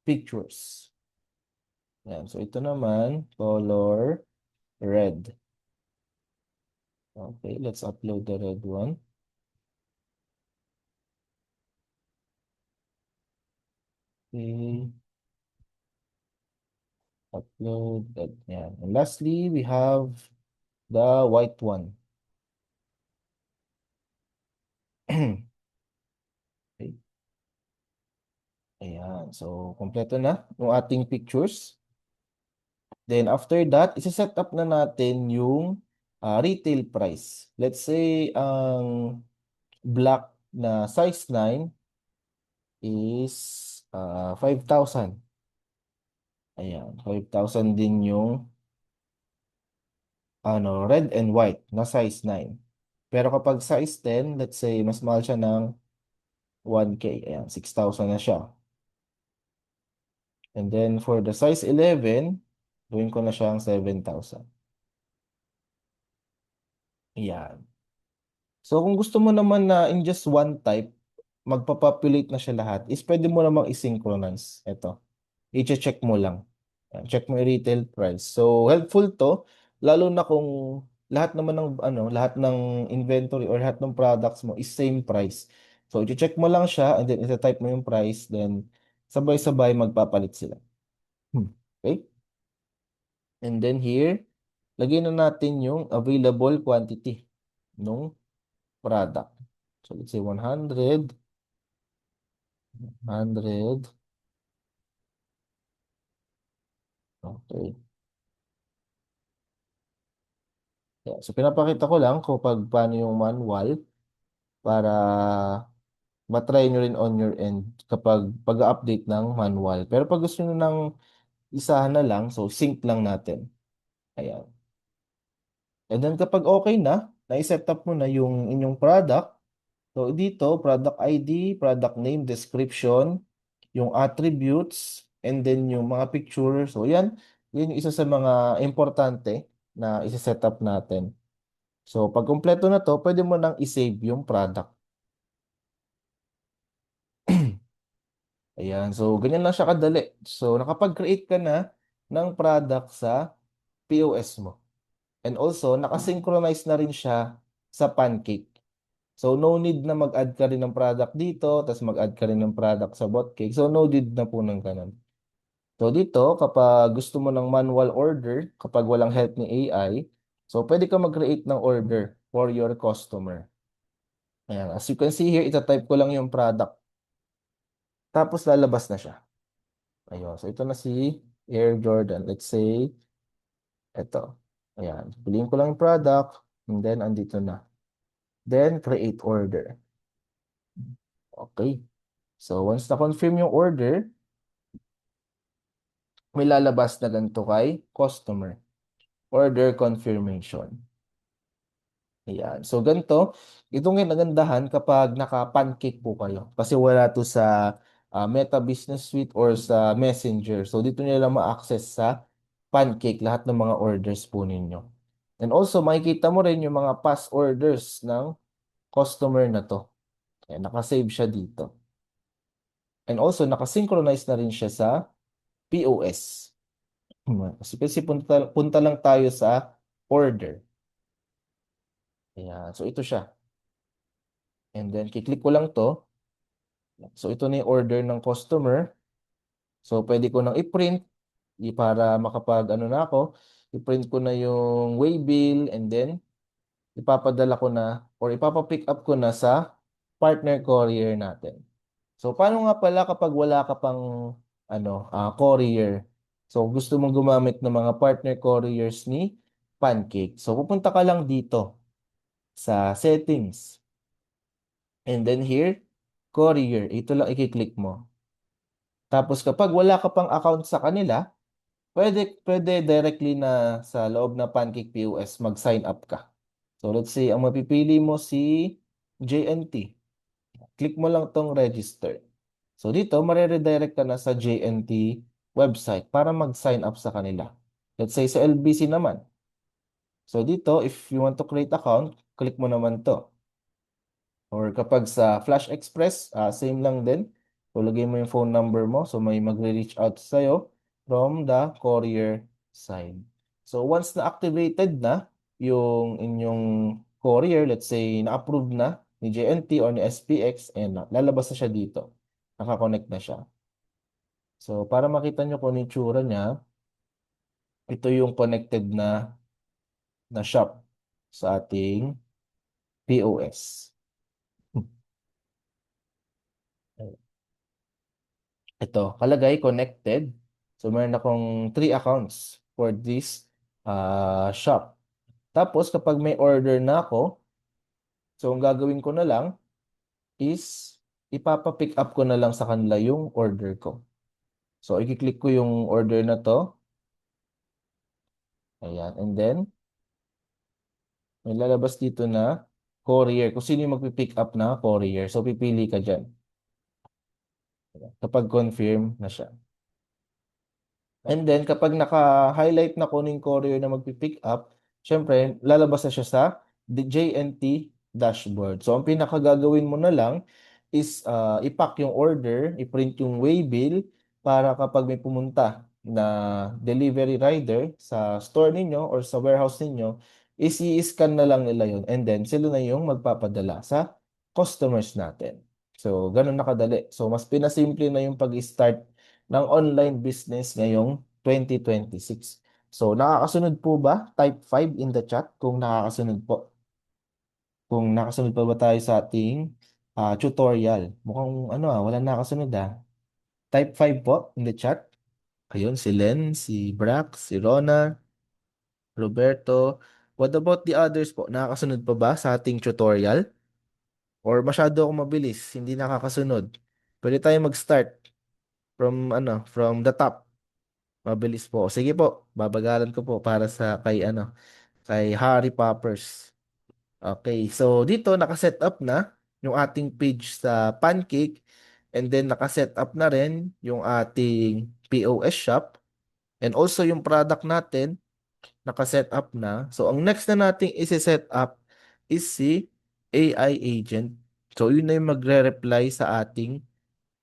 pictures. Yan. So ito naman, color red. Okay, let's upload the red one. Okay, upload that. Yan. And lastly, we have the white one. Okay. Ayan. So, kompleto na yung ating pictures. Then after that, isa-set up na natin yung retail price. Let's say ang black na size 9 is 5,000. Ayan, 5,000 din yung red and white na size 9. Pero kapag size 10, let's say mas mahal siya ng 1K. Ayan, 6,000 na siya. And then for the size 11, gawin ko na siyang 7,000. Ayan. So kung gusto mo naman na in just one type, magpa-populate na siya lahat, is pwede mo namang i-synchronize. Ito. I-check mo lang. Yan, check mo yung retail price. So helpful to, lalo na kung lahat ng inventory or lahat ng products mo is same price. So i-check mo lang siya and then i-type mo yung price, then sabay-sabay magpapalit sila. Okay? And then here, lagyan na natin yung available quantity ng product. So let's say 100. 100. Okay. Yeah. So, pinapakita ko lang kung paano yung manual para matry nyo rin on your end kapag pag-update ng manual. Pero pag gusto nyo ng isahan na lang, so sync lang natin. Ayan. And then kapag okay na, na-set up mo na yung inyong product, so dito, product ID, product name, description, yung attributes, and then yung mga picture. So yan, yun yung isa sa mga importante na isa-set up natin. So pag kumpleto na to, pwede mo nang i-save yung product. Ayan, so ganyan lang siya kadali. So nakapag-create ka na ng product sa POS mo. And also, nakasynchronize na rin siya sa Pancake. So no need na mag-add ka rin ng product dito, tapos mag-add ka rin ng product sa Botcake. So no need na po ng ganun. So dito, kapag gusto mo ng manual order, kapag walang help ni AI, so pwede ka mag-create ng order for your customer. Ayan, as you can see here, ita-type ko lang yung product. Tapos lalabas na siya. Ayun, so ito na si Air Jordan. Let's say, ito. Ayan, piliin ko lang yung product, and then andito na. Then, create order. Okay. So, once na-confirm yung order, may lalabas na ganito kay customer. Order confirmation. Ayan. So, ganito. Itong nagandahan kapag naka-pancake po kayo. Kasi wala to sa Meta Business Suite or sa Messenger. So, dito nyo lang ma-access sa pancake lahat ng mga orders po ninyo. And also, makikita mo rin yung mga past orders ng customer na to. Ayan, nakasave siya dito. And also, nakasynchronize na rin siya sa POS. Kasi punta lang tayo sa order. Ayan. So, ito siya. And then, kiklik ko lang to. So, ito na yung order ng customer. So, pwede ko nang i-print para makapag ano na ako. I-print ko na yung waybill and then ipapadala ko na or ipapa-pick up ko na sa partner courier natin. So, paano nga pala kapag wala ka pang courier? So, gusto mong gumamit ng mga partner couriers ni Pancake. So, pupunta ka lang dito sa settings. And then here, courier. Ito lang i-click mo. Tapos kapag wala ka pang account sa kanila, pwede directly na sa loob ng Pancake POS mag-sign up ka. So let's say ang mapipili mo si JNT. Click mo lang tong register. So dito, mareredirect ka na sa JNT website para mag-sign up sa kanila. Let's say sa LBC naman. So dito, if you want to create account, click mo naman to. Or kapag sa Flash Express, same lang din. So, lagay mo yung phone number mo. So, may magre-reach out sa'yo from the courier side. So, once na-activated na yung inyong courier, let's say, na-approve na ni JNT or ni SPX, and lalabas na siya dito. Nakakonect na siya. So, para makita nyo kung ano yung tsura niya, ito yung connected na shop sa ating POS. Ito, kalagay connected. So, meron akong 3 accounts for this shop. Tapos, kapag may order na ako, so, ang gagawin ko na lang is ipapa-pick up ko na lang sa kanila yung order ko. So, i-click ko yung order na to. Ayan. And then, may lalabas dito na courier. Kung sino yung magpipick up na courier. So, pipili ka dyan. Kapag confirm na siya. And then, kapag naka-highlight na kuning courier na magpipick up, syempre, lalabas na siya sa JNT dashboard. So, ang pinakagagawin mo na lang is ipack yung order, i-print yung waybill para kapag may pumunta na delivery rider sa store ninyo or sa warehouse ninyo, is i-scan na lang nila yun. And then, sila na yung magpapadala sa customers natin. So, ganun nakadali. So, mas pinasimple na yung pag-start ng online business ngayong 2026. So, nakakasunod po ba? Type 5 in the chat kung nakakasunod po. Kung nakasunod pa ba tayo sa ating tutorial. Mukhang wala nakasunod Type 5 po in the chat. Ayun, si Len, si Brax, si Rona, Roberto. What about the others po? Nakakasunod pa ba sa ating tutorial? Or masyado ako mabilis, hindi nakakasunod? Pwede tayo mag-start from the top. Mabilis po. Sige po, babagalan ko po para sa kay Harry Poppers. Okay, so dito nakaset up na yung ating page sa Pancake and then nakaset up na rin yung ating POS shop and also yung product natin nakaset up na. So ang next na nating isi-set up is si AI agent. So yun na yung magre-reply sa ating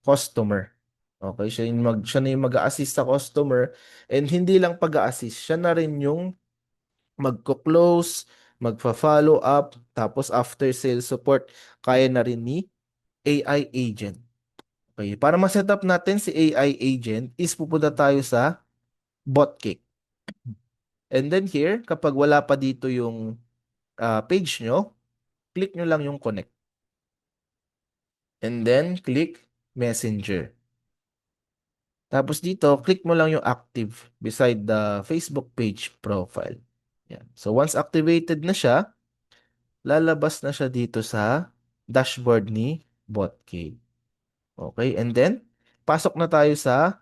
customer. Okay, siya na yung mag-a-assist sa customer and hindi lang pag-a-assist, siya na rin yung magko-close, magfa-follow up, tapos after sales support, kaya na rin ni AI agent. Okay, para ma-set up natin si AI agent is pupunta tayo sa BotCake. And then here, kapag wala pa dito yung page nyo, click nyo lang yung connect. And then click Messenger. Tapos dito, click mo lang yung active beside the Facebook page profile. Yan. So once activated na siya, lalabas na siya dito sa dashboard ni BotCake. Okay, and then pasok na tayo sa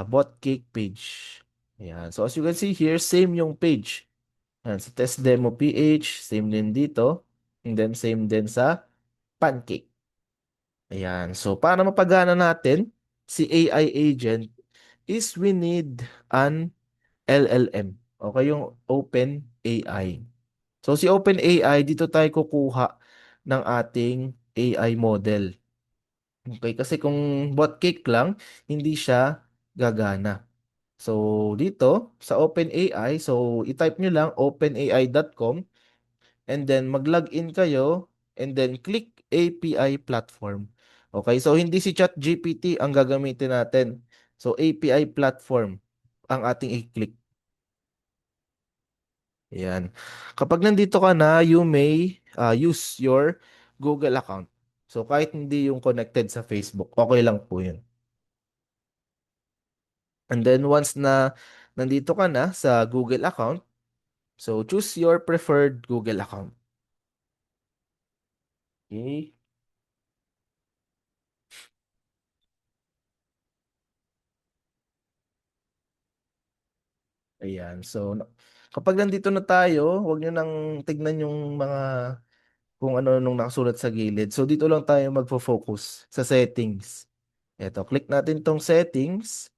BotCake page. Yan. So as you can see here, same yung page. Yan, sa test demo PH, same din dito. And then same din sa Pancake. Ayan. So para mapagana natin si AI agent is we need an LLM. Okay, yung Open AI. So si Open AI, dito tayo kukuha ng ating AI model. Okay, kasi kung bot cake lang, hindi siya gagana. So dito sa Open AI, so i-type nyo lang openai.com and then mag-login kayo, and then click API platform. Okay, so hindi si ChatGPT ang gagamitin natin. So API platform ang ating i-click. Yan. Kapag nandito ka na, you may use your Google account. So kahit hindi yung connected sa Facebook, okay lang po yun. And then once na nandito ka na sa Google account, so choose your preferred Google account. Okay. Ayan. So kapag nandito na tayo, huwag nyo nang tignan yung mga kung ano nung nakasulat sa gilid. So dito lang tayo magfo-focus sa settings. Eto, click natin tong settings.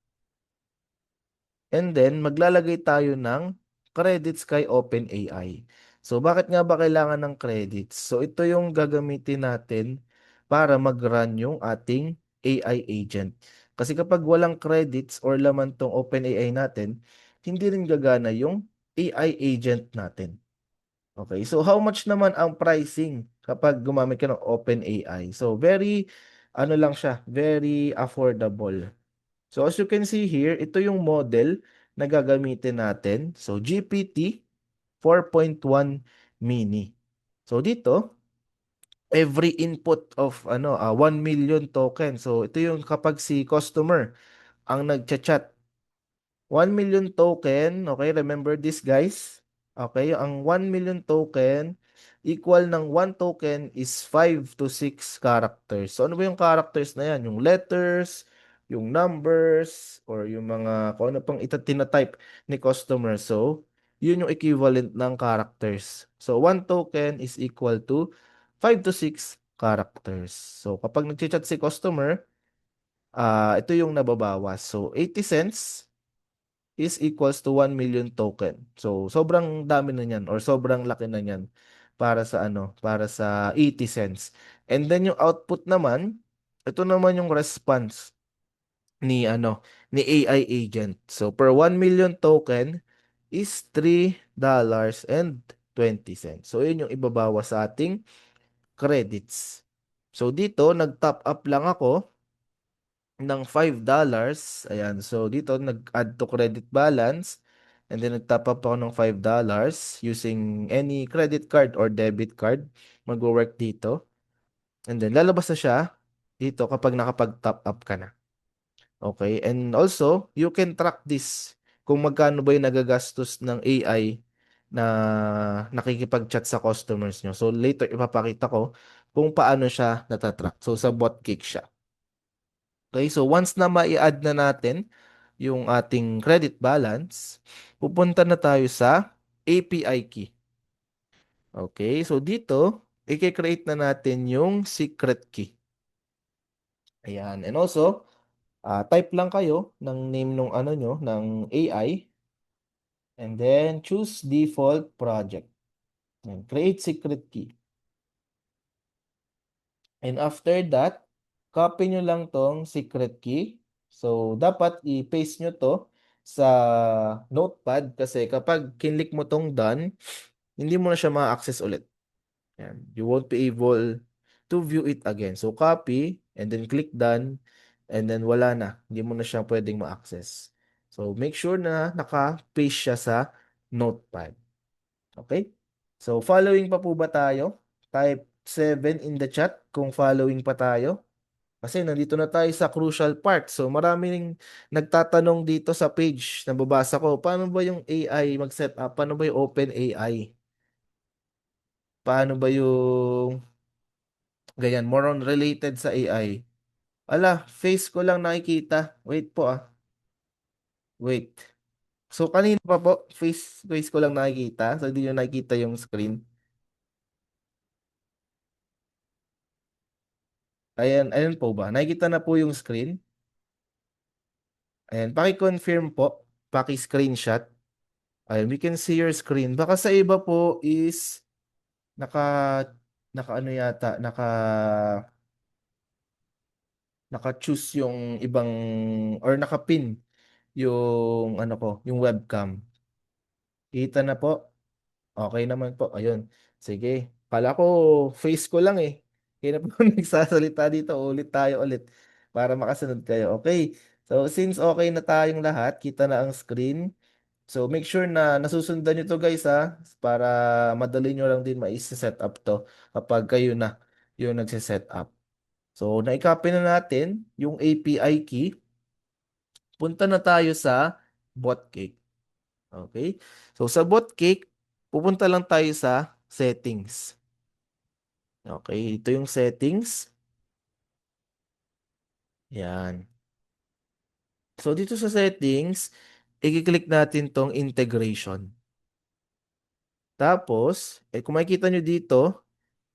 And then, maglalagay tayo ng credits kay OpenAI. So, bakit nga ba kailangan ng credits? So, ito yung gagamitin natin para mag-run yung ating AI agent. Kasi kapag walang credits or laman tong OpenAI natin, hindi rin gagana yung AI agent natin. Okay, so how much naman ang pricing kapag gumamit ka ng OpenAI? So, very, ano lang siya, very affordable. So as you can see here, ito yung model na gagamitin natin. So GPT 4.1 mini. So dito, every input of 1 million token. So ito yung kapag si customer ang nagchat-chat 1 million token, okay, remember this guys. Okay, ang 1 million token equal ng 1 token is 5 to 6 characters. So ano ba yung characters na yan? Yung letters, yung numbers, or yung mga kung ano pang itinatype ni customer. So, yun yung equivalent ng characters. So, 1 token is equal to 5 to 6 characters. So, kapag nag-chat si customer, ito yung nababawas. So, 80 cents is equals to 1 million token. So, sobrang dami na niyan or sobrang laki na niyan para sa para sa 80 cents. And then yung output naman, ito naman yung response ni ni AI agent. So, per 1 million token is $3.20. So, yun yung ibabawa sa ating credits. So, dito, nag-top up lang ako ng $5. Ayan. So, dito, nag-add to credit balance. And then, nag-top up ako ng $5 using any credit card or debit card. Mag-work dito. And then, lalabas na siya dito kapag nakapag-top up ka na. Okay? And also, you can track this kung magkano ba yung nagagastos ng AI na nakikipag-chat sa customers nyo. So, later, ipapakita ko kung paano siya natatrack. So, sa Botcake siya. Okay, so once na mai-add na natin yung ating credit balance, pupunta na tayo sa API key. Okay, so dito, i-create na natin yung secret key. Ayan, and also, type lang kayo ng name ng nyo, ng AI, and then choose default project. And create secret key. And after that, copy nyo lang tong secret key. So, dapat i-paste nyo to sa notepad kasi kapag kinlik mo tong done, hindi mo na siya ma-access ulit. Yan. You won't be able to view it again. So, copy and then click done and then wala na. Hindi mo na siya pwedeng ma-access. So, make sure na naka-paste siya sa notepad. Okay? So, following pa po ba tayo? Type 7 in the chat kung following pa tayo. Kasi nandito na tayo sa crucial part. So, maraming nagtatanong dito sa page na babasa ko, paano ba yung AI mag-set up? Paano ba yung Open AI? Paano ba yung ganyan? More on related sa AI. Ala, face ko lang nakikita. Wait po ah. Wait. So, kanina pa po, face ko lang nakikita. So, hindi nyo nakikita yung screen. Ayan, ayan po ba? Nakikita na po yung screen. Ayan, paki-confirm po. Paki-screenshot. Ayan, we can see your screen. Baka sa iba po is naka naka ano yata, naka-choose yung ibang or naka-pin yung yung webcam. Kita na po. Okay naman po. Ayun. Sige. Kala ko face ko lang eh. Kaya na po nagsasalita dito. Ulit tayo ulit para makasunod kayo. Okay. So since okay na tayong lahat, kita na ang screen. So make sure na nasusundan nyo to guys ha. Para madali nyo lang din ma-set up to kapag kayo na yung nagsiset up. So na-copy na natin yung API key. Punta na tayo sa botcake. Okay? So sa botcake, pupunta lang tayo sa settings. Okay, ito yung settings. Yan. So dito sa settings, i-click natin tong integration. Tapos, kung makikita nyo dito,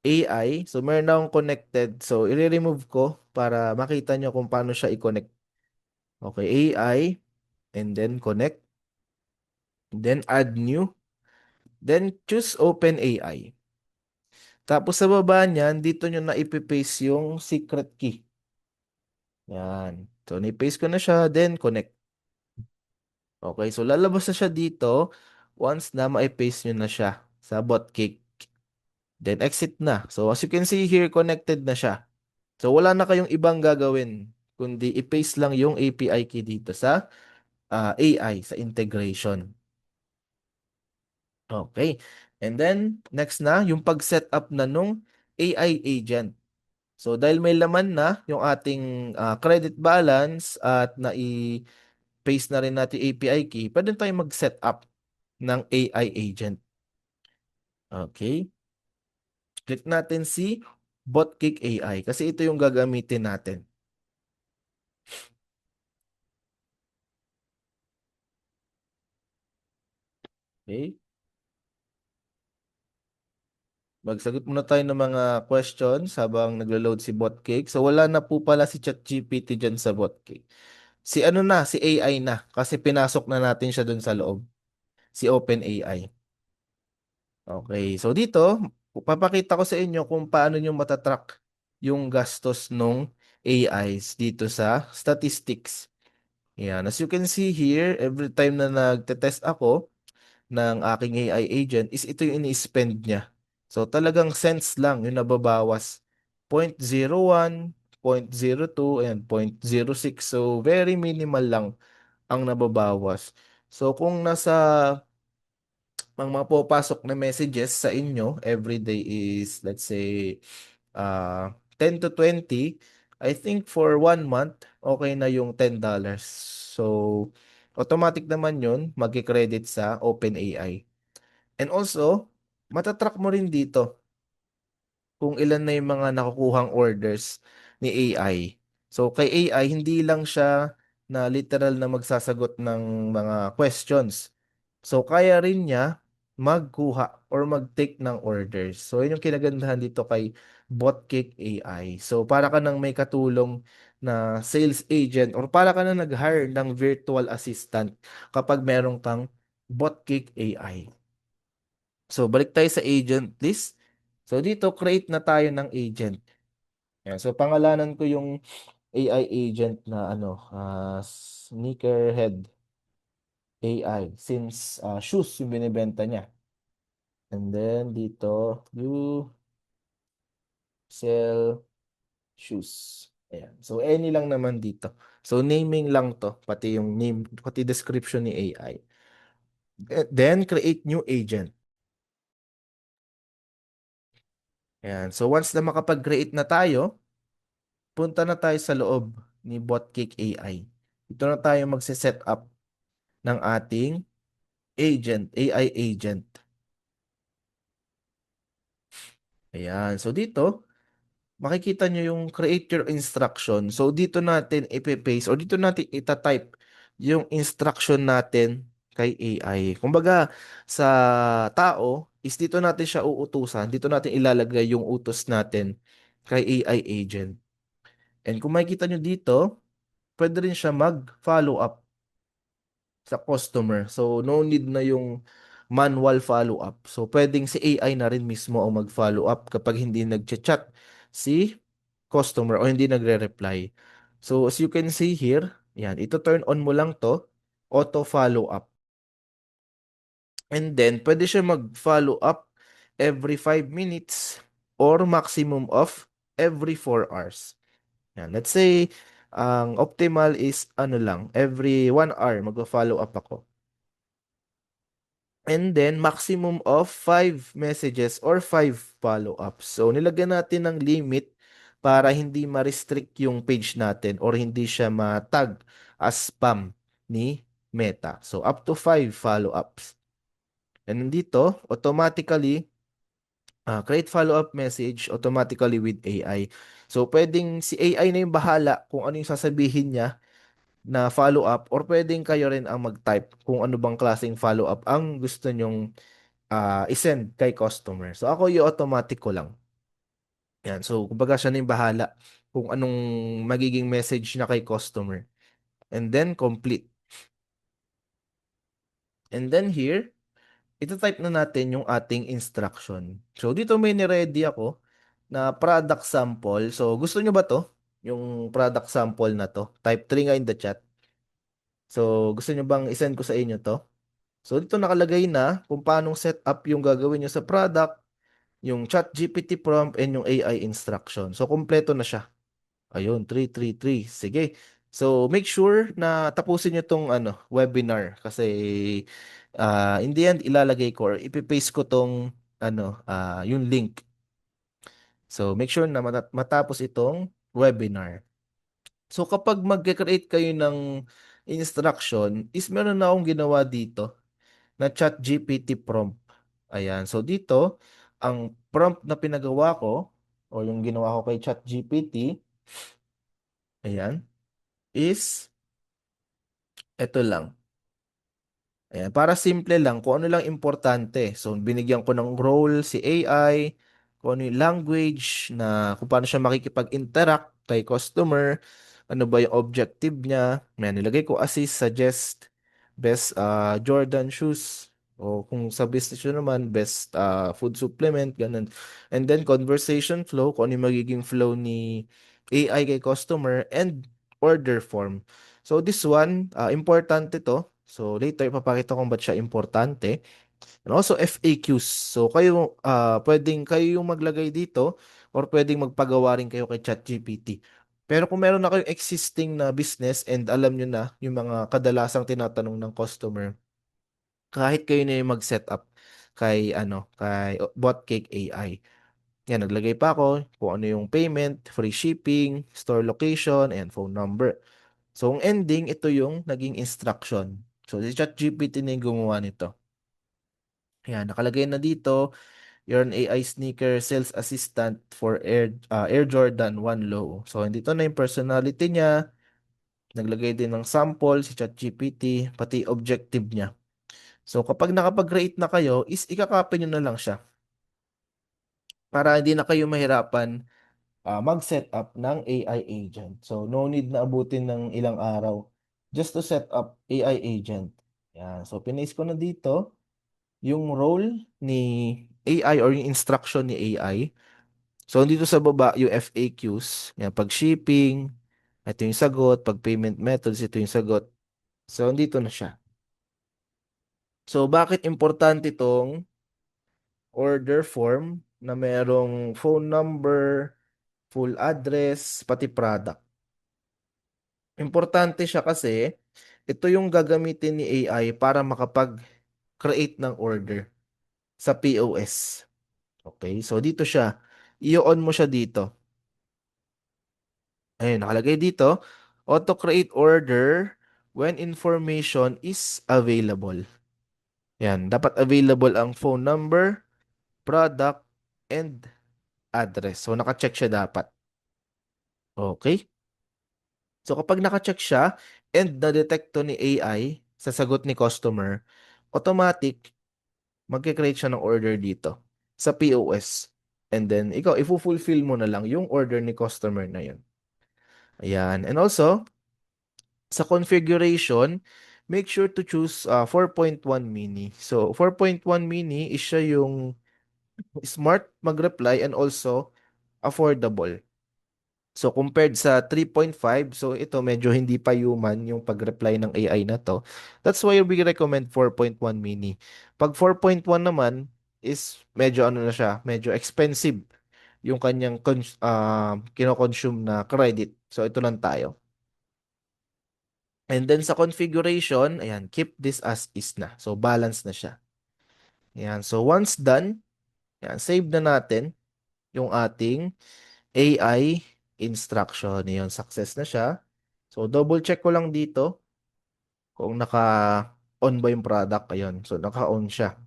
AI. So meron na akong connected. So i-remove ko para makita nyo kung paano siya i-connect. Okay, AI. And then connect. Then add new. Then choose open AI. Tapos sa baba niyan, dito nyo na ipipaste yung secret key. Yan. So, ni-paste ko na siya, then connect. Okay, so lalabas na siya dito once na ma-paste nyo na siya sa botcake. Then exit na. So, as you can see here, connected na siya. So, wala na kayong ibang gagawin, kundi i-paste lang yung API key dito sa AI, sa integration. Okay. And then, next na, yung pag-set up na nung AI agent. So dahil may laman na yung ating credit balance at paste na rin natin API key, pwede tayong mag-set up ng AI agent. Okay. Click natin si Botcake AI kasi ito yung gagamitin natin. Okay. Magsagot muna tayo ng mga questions habang naglo-load si Botcake. So wala na po pala si ChatGPT dyan sa Botcake. Si ano na, si AI na kasi pinasok na natin siya dun sa loob. Si OpenAI. Okay, so dito, papakita ko sa inyo kung paano nyo matatrack yung gastos ng AIs dito sa statistics. Yan, as you can see here, every time na nagte-test ako ng aking AI agent, is ito yung ini-spend niya. So talagang cents lang yung nababawas. 0.01, 0.02, and 0.06. So very minimal lang ang nababawas. So kung nasa ang mga pupasok na messages sa inyo every day is let's say 10 to 20, I think for 1 month okay na yung $10. So automatic naman yun magki-credit sa OpenAI. And also, matatrack mo rin dito kung ilan na yung mga nakukuhang orders ni AI. So kay AI, hindi lang siya na literal na magsasagot ng mga questions. So kaya rin niya magkuha or mag-take ng orders. So yun yung kinagandahan dito kay Botcake AI. So para ka nang may katulong na sales agent or para ka na nag-hire ng virtual assistant kapag meron kang Botcake AI. So, balik tayo sa agent list. So, dito, create na tayo ng agent. Yan. So, pangalanan ko yung AI agent na Sneakerhead AI since shoes yung binibenta niya. And then, dito, you sell shoes. Ayan. So, any lang naman dito. So, naming lang to, pati yung name, pati description ni AI. Then, create new agent. Ayan. So, once na makapag-create na tayo, punta na tayo sa loob ni Botcake AI. Ito na tayo magse-set up ng ating agent, AI agent. Ayan. So dito, makikita nyo yung create your instruction. So dito natin ipe-paste or dito natin ita-type yung instruction natin kay AI. Kumbaga, sa tao, is dito natin siya uutusan. Dito natin ilalagay yung utos natin kay AI agent. And kung makikita nyo dito, pwede rin siya mag-follow up sa customer. So, no need na yung manual follow-up. So, pwedeng si AI na rin mismo ang mag-follow up kapag hindi nag-chat si customer o hindi nagre-reply. So, as you can see here, yan, ito turn on mo lang to, auto follow up. And then, pwede siya mag-follow up every 5 minutes or maximum of every 4 hours. Yan. Let's say, ang optimal is ano lang, every 1 hour mag-follow up ako. And then, maximum of 5 messages or 5 follow-ups. So, nilagyan natin ng limit para hindi ma-restrict yung page natin or hindi siya ma-tag as spam ni Meta. So, up to 5 follow-ups. And dito, automatically, create follow-up message automatically with AI. So, pwedeng si AI na yung bahala kung ano yung sasabihin niya na follow-up or pwedeng kayo rin ang mag-type kung ano bang klaseng follow-up ang gusto nyong isend kay customer. So, ako yung automatic ko lang. Yan. So, kumbaga siya na yung bahala kung anong magiging message niya kay customer. And then, complete. And then here, ito-type na natin yung ating instruction. So, dito may ni-ready ako na product sample. So, gusto nyo ba to? Yung product sample na to. Type 3 nga in the chat. So, gusto nyo bang isend ko sa inyo to? So, dito nakalagay na kung paano set up yung gagawin nyo sa product, yung chat GPT prompt, and yung AI instruction. So, kompleto na siya. Ayun, 333. Sige. So, make sure na tapusin nyo tong webinar kasi in the end, ilalagay ko or ipipaste ko tong yung link. So, make sure na matapos itong webinar. So, kapag mag-create kayo ng instruction, is meron na akong ginawa dito na chat GPT prompt. Ayan. So, dito, ang prompt na pinagawa ko o yung ginawa ko kay chat GPT, ayan, is ito lang. Ayan, para simple lang, kung ano lang importante. So, binigyan ko ng role si AI, kung ano yung language, na kung paano siya makikipag-interact kay customer, ano ba yung objective niya. Ayan, nilagay ko assist, suggest, best Jordan shoes, o kung sa business yun naman, best food supplement, ganun. And then, conversation flow, kung ano yung magiging flow ni AI kay customer, and order form. So, this one, importante to. So later ipapakita ko ba't siya importante. And also FAQs. So pwedeng kayo yung maglagay dito or pwedeng magpagawa rin kayo kay ChatGPT. Pero kung meron na kayong existing na business and alam nyo na yung mga kadalasang tinatanong ng customer, kahit kayo na yung mag-set up kay Botcake AI. Yan, naglagay pa ako kung ano yung payment, free shipping, store location, and phone number. So, ang ending, ito yung naging instruction. So, si ChatGPT na yung gumawa nito. Ayan, nakalagay na dito, you're an AI sneaker sales assistant for Air Jordan 1 Low. So, dito na yung personality niya. Naglagay din ng sample si ChatGPT, pati objective niya. So, kapag nakapag-create na kayo, is ikakopy nyo na lang siya para hindi na kayo mahirapan mag-set up ng AI agent. So, no need na abutin ng ilang araw just to set up AI agent. Yan. So, pinaste ko na dito yung role ni AI or yung instruction ni AI. So, dito sa baba, yung FAQs. Yan, pag shipping, ito yung sagot. Pag payment methods, ito yung sagot. So, dito na siya. So, bakit importante itong order form na merong phone number, full address, pati product? Importante siya kasi ito yung gagamitin ni AI para makapag-create ng order sa POS. Okay, so dito siya. I-on mo siya dito. Ayun, nakalagay dito, auto-create order when information is available. Yan, dapat available ang phone number, product, and address. So, naka-check siya dapat. Okay? So, kapag naka-check siya and na-detect to ni AI sa sagot ni customer, automatic, magkikreate siya ng order dito sa POS. And then, ikaw, ifulfill mo na lang yung order ni customer na yun. Ayan. And also, sa configuration, make sure to choose 4.1 mini. So, 4.1 mini is siya yung smart mag-reply and also affordable. So compared sa 3.5, so ito medyo hindi pa human yung pag-reply ng AI na to. That's why we recommend 4.1 mini. Pag 4.1 naman is medyo ano na siya, medyo expensive yung kanyang kino-consume na credit. So ito lang tayo. And then sa configuration, ayan, keep this as is na. So balance na siya. Ayan, so once done, ayan, save na natin yung ating AI instruction. Ayan, success na siya. So double check ko lang dito kung naka-on ba yung product. Ayun, so naka-on siya.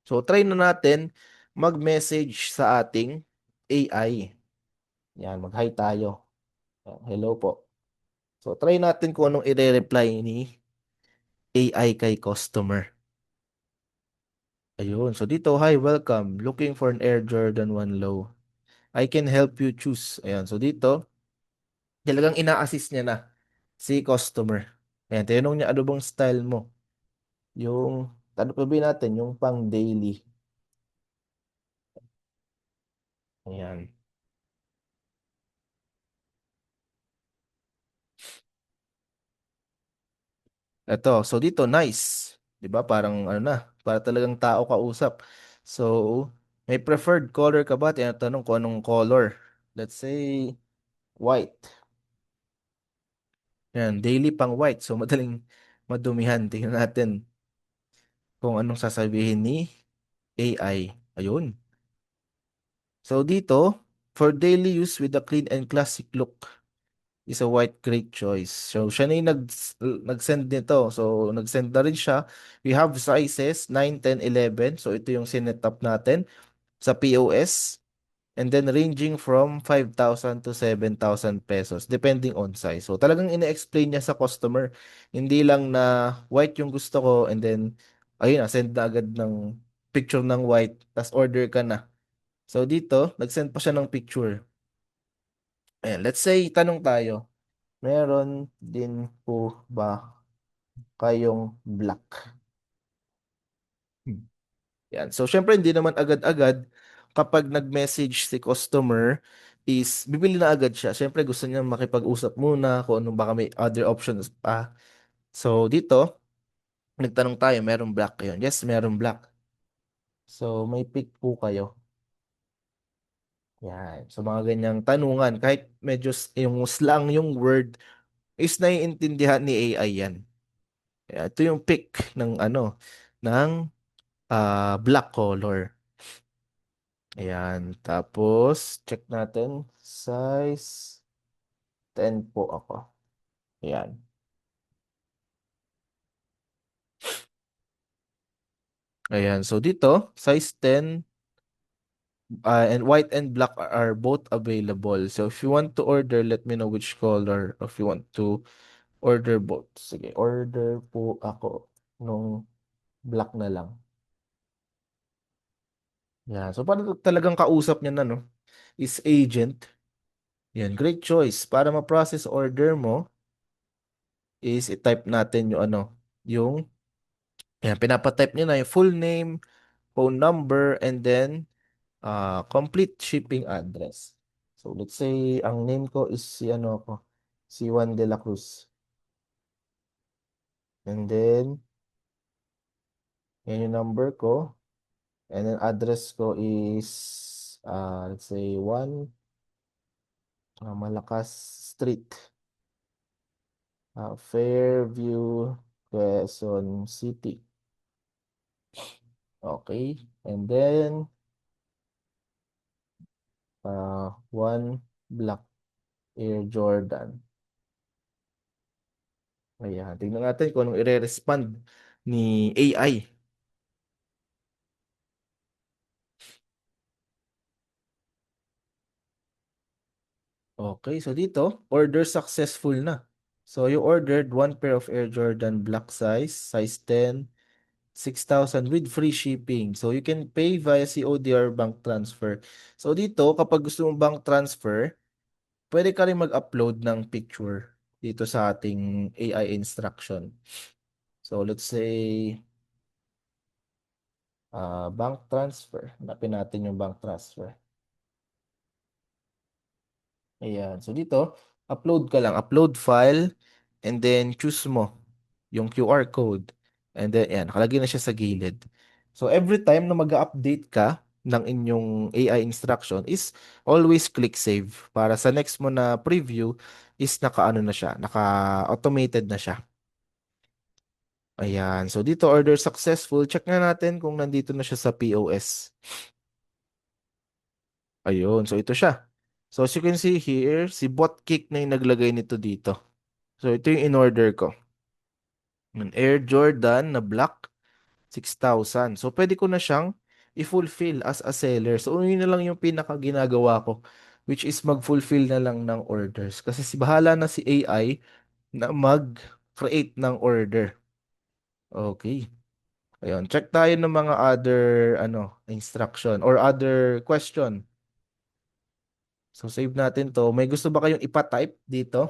So try na natin mag-message sa ating AI. Yan, mag-hi tayo. Yan, hello po. So try natin kung anong i-reply ni AI kay customer. Ayun. So dito, hi, welcome. Looking for an Air Jordan 1 Low. I can help you choose. Ayan. So dito, talagang ina-assist niya na si customer. Ayan. Tinanong niya, ano bang style mo? Yung, ano pa ba natin? Yung pang daily. Ayan. Ito. So dito, nice. 'Di ba? Parang ano na, para talagang tao kausap. So, may preferred color ka ba? Tinatanong ko anong color. Let's say, white. Yan, daily pang white. So, madaling madumihan. Tingnan natin kung anong sasabihin ni AI. Ayun. So, dito, for daily use with a clean and classic look is a white great choice. So, siya na yung nag-send nito. So, nag-send na rin siya. We have sizes 9, 10, 11. So, ito yung sinet-up natin sa POS. And then ranging from 5,000 to 7,000 pesos depending on size. So talagang ine-explain niya sa customer. Hindi lang na white yung gusto ko and then ayun na, send na agad ng picture ng white tas order ka na. So dito, nag-send pa siya ng picture. Ayan, let's say tanong tayo. Meron din po ba kayong black? Hmm. Yan. So, syempre, hindi naman agad-agad kapag nag-message si customer is bibili na agad siya. Syempre, gusto niya makipag-usap muna kung ano baka may other options pa. So, dito, nagtanong tayo, merong black kayo? Yes, merong black. So, may pick po kayo. Yan. So, mga ganyang tanungan, kahit medyo yung slang yung word, is naiintindihan ni AI yan. Kaya ito yung pick ng ano, ng black color. Ayan. Tapos, check natin. Size 10 po ako. Ayan. Ayan. So, dito, size 10 and white and black are both available. So, if you want to order, let me know which color. If you want to order both. Sige, order po ako nung black na lang. Yan. So, para talagang kausap niya na, no? Is agent. Yan. Great choice. Para ma-process order mo, is i-type natin yung ano, yung yan, pinapatype niya na yung full name, phone number, and then complete shipping address. So let's say ang name ko is si ano ko, si Juan de la Cruz. And then yan yung number ko. And then address ko is let's say 1 Malakas Street, Fairview, Quezon City. Okay. And then 1 Black Air Jordan. Ayan, tingnan natin kung anong i-respond ni AI. Okay, so dito, order successful na. So you ordered one pair of Air Jordan black size 10, 6,000 with free shipping. So you can pay via COD or bank transfer. So dito, kapag gusto mong bank transfer, pwede ka rin mag-upload ng picture dito sa ating AI instruction. So let's say bank transfer. Hanapin natin yung bank transfer. Ayan. So dito, upload ka lang. Upload file and then choose mo yung QR code. And then, ayan, nakalagay na siya sa gilid. So every time na mag-update ka ng inyong AI instruction is always click save para sa next mo na preview is naka-ano na siya, naka-automated na siya. Ayan. So dito, order successful. Check na natin kung nandito na siya sa POS. Ayun. So ito siya. So as you can see here, si Botkick na yung naglagay nito dito. So ito yung in-order ko. Yung Air Jordan na black, 6,000. So pwede ko na siyang i-fulfill as a seller. So yun na lang yung pinaka ginagawa ko, which is mag-fulfill na lang ng orders. Kasi si bahala na si AI na mag-create ng order. Okay. Ayun, check tayo ng mga other instruction or other question. So save natin to. May gusto ba kayong ipa-type dito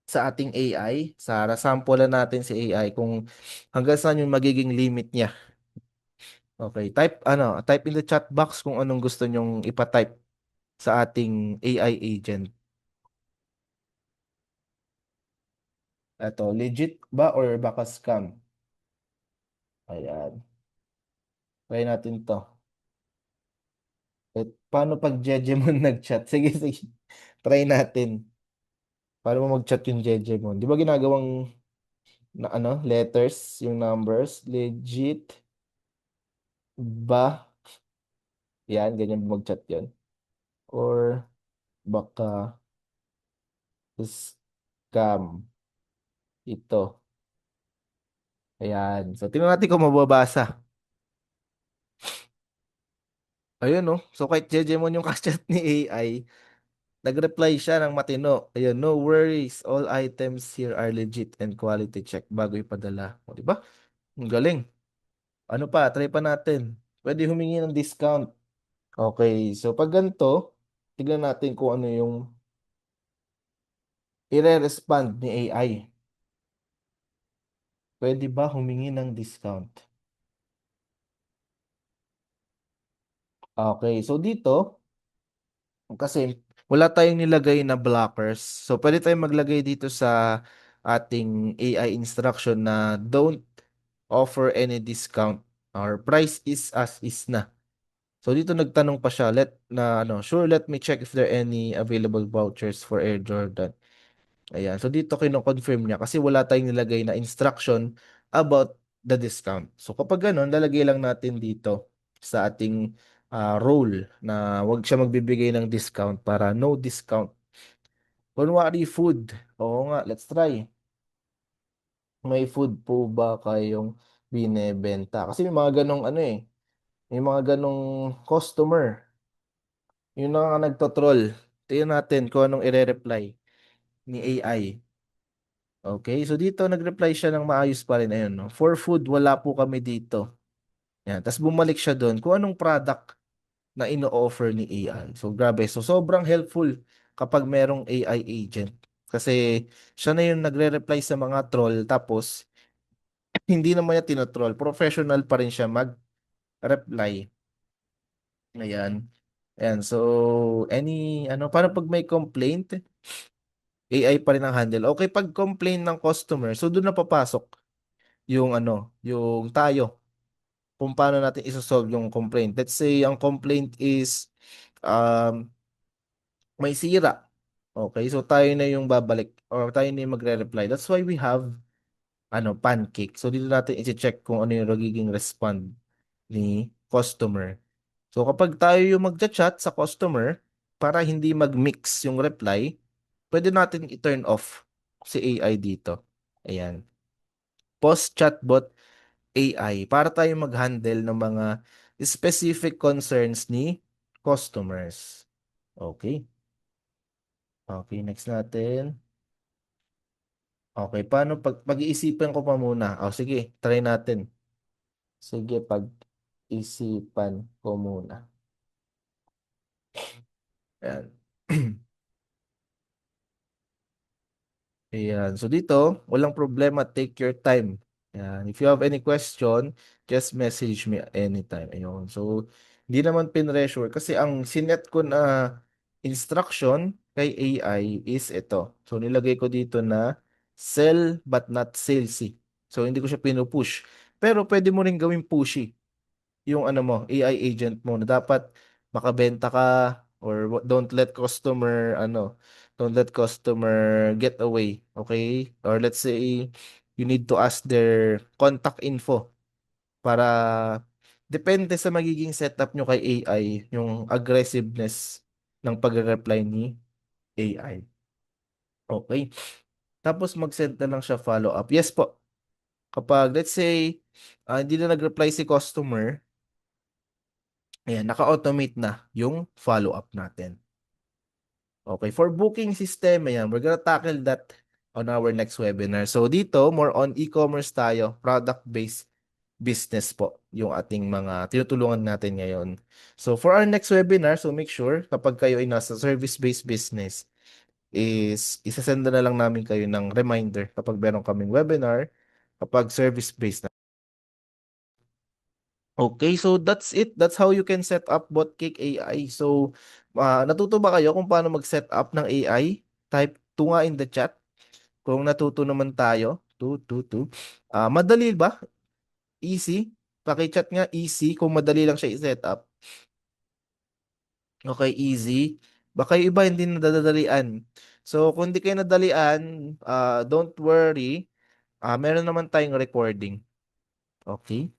sa ating AI? Sa sample na natin si AI kung hanggang saan yung magiging limit niya. Okay, type in the chat box kung anong gusto nyong ipa-type sa ating AI agent. Ito, legit ba or baka scam? Ayan. Try natin to. Paano pag Jejemon nag-chat? Sige, sige. Try natin. Paano mo mag-chat yung Jejemon? Di ba ginagawang letters, yung numbers? Legit ba? Yan, ganyan mag-chat yan. Or baka scam ito. Ayan. So, tingnan natin kung mababasa. Ayun, no? So, kahit Jejemon yung chat ni AI, nag-reply siya ng matino. Ayun, no worries. All items here are legit and quality check bago ipadala. O, di ba? Ang galing. Ano pa? Try pa natin. Pwede humingi ng discount. Okay. So, pag ganito, tignan natin kung ano yung i-respond ni AI. Pwede ba humingi ng discount? Okay. So, dito, kasi wala tayong nilagay na blockers. So pwede tayong maglagay dito sa ating AI instruction na don't offer any discount or price is as is na. So dito nagtanong pa siya, sure, let me check if there are any available vouchers for Air Jordan. Ayan. So dito kino-confirm niya kasi wala tayong nilagay na instruction about the discount. So kapag ganun, lalagay lang natin dito sa ating role na wag siya magbibigay ng discount para no discount. Kunwari food. Oo nga, let's try. May food po ba kayong binebenta? Kasi may mga ganong may mga ganong customer. Yung mga nagtotroll. Tingnan natin kung anong ire-reply ni AI. Okay, so dito nag-reply siya ng maayos pa rin. Ayun, no? For food, wala po kami dito. Yan. Tapos bumalik siya doon kung anong product na ino-offer ni AI. So grabe. So sobrang helpful kapag merong AI agent. Kasi siya na yung nagre-reply sa mga troll. Tapos hindi naman niya tinotroll. Professional pa rin siya mag-reply. Ayan. Ayan. So, paano pag may complaint? AI pa rin ang handle. Okay, pag complaint ng customer, so doon na papasok yung tayo, kung paano natin isosolve yung complaint. Let's say ang complaint is um, may sira. Okay, so tayo na yung babalik or tayo na yung magre-reply. That's why we have pancake. So dito natin i-check kung ano yung magiging respond ni customer. So kapag tayo yung magchat sa customer para hindi mag-mix yung reply, pwede natin i-turn off si AI dito. Ayan. Post chatbot AI para tayo mag-handle ng mga specific concerns ni customers. Okay. Okay, next natin. Okay, paano pag-iisipan ko pa muna? Sige, try natin. Sige, pag-isipan ko muna. Ayan. Ayan. So dito, walang problema. Take your time. Ayan. If you have any question, just message me anytime. Ayun. So, hindi naman pinressure kasi ang sinet ko na instruction, kay AI is ito. So, nilagay ko dito na sell but not salesy. So, hindi ko siya pinupush. Pero pwede mo rin gawing pushy yung ano mo, AI agent mo na dapat makabenta ka or don't let customer get away, okay? Or let's say you need to ask their contact info para depende sa magiging setup nyo kay AI, yung aggressiveness ng pag-reply ni AI. Okay. Tapos mag-send na lang siya follow up. Yes po. Kapag let's say hindi na nag-reply si customer, ayan, naka-automate na yung follow up natin. Okay, for booking system, ayan, we're gonna tackle that on our next webinar. So dito, more on e-commerce tayo, product-based business po yung ating mga tinutulungan natin ngayon. So for our next webinar, so make sure kapag kayo ay nasa service-based business, is isasenda na lang namin kayo ng reminder kapag meron kaming webinar, kapag service-based na. Okay, so that's it. That's how you can set up Botcake AI. So, natuto ba kayo kung paano mag-set up ng AI? Type 2 nga in the chat. Kung natuto naman tayo. 2. Madali ba? Easy? Paki-chat nga easy kung madali lang siya i-set up. Okay, easy. Baka yung iba hindi nadadalian. So, kung hindi kayo nadalian, don't worry. Meron naman tayong recording. Okay?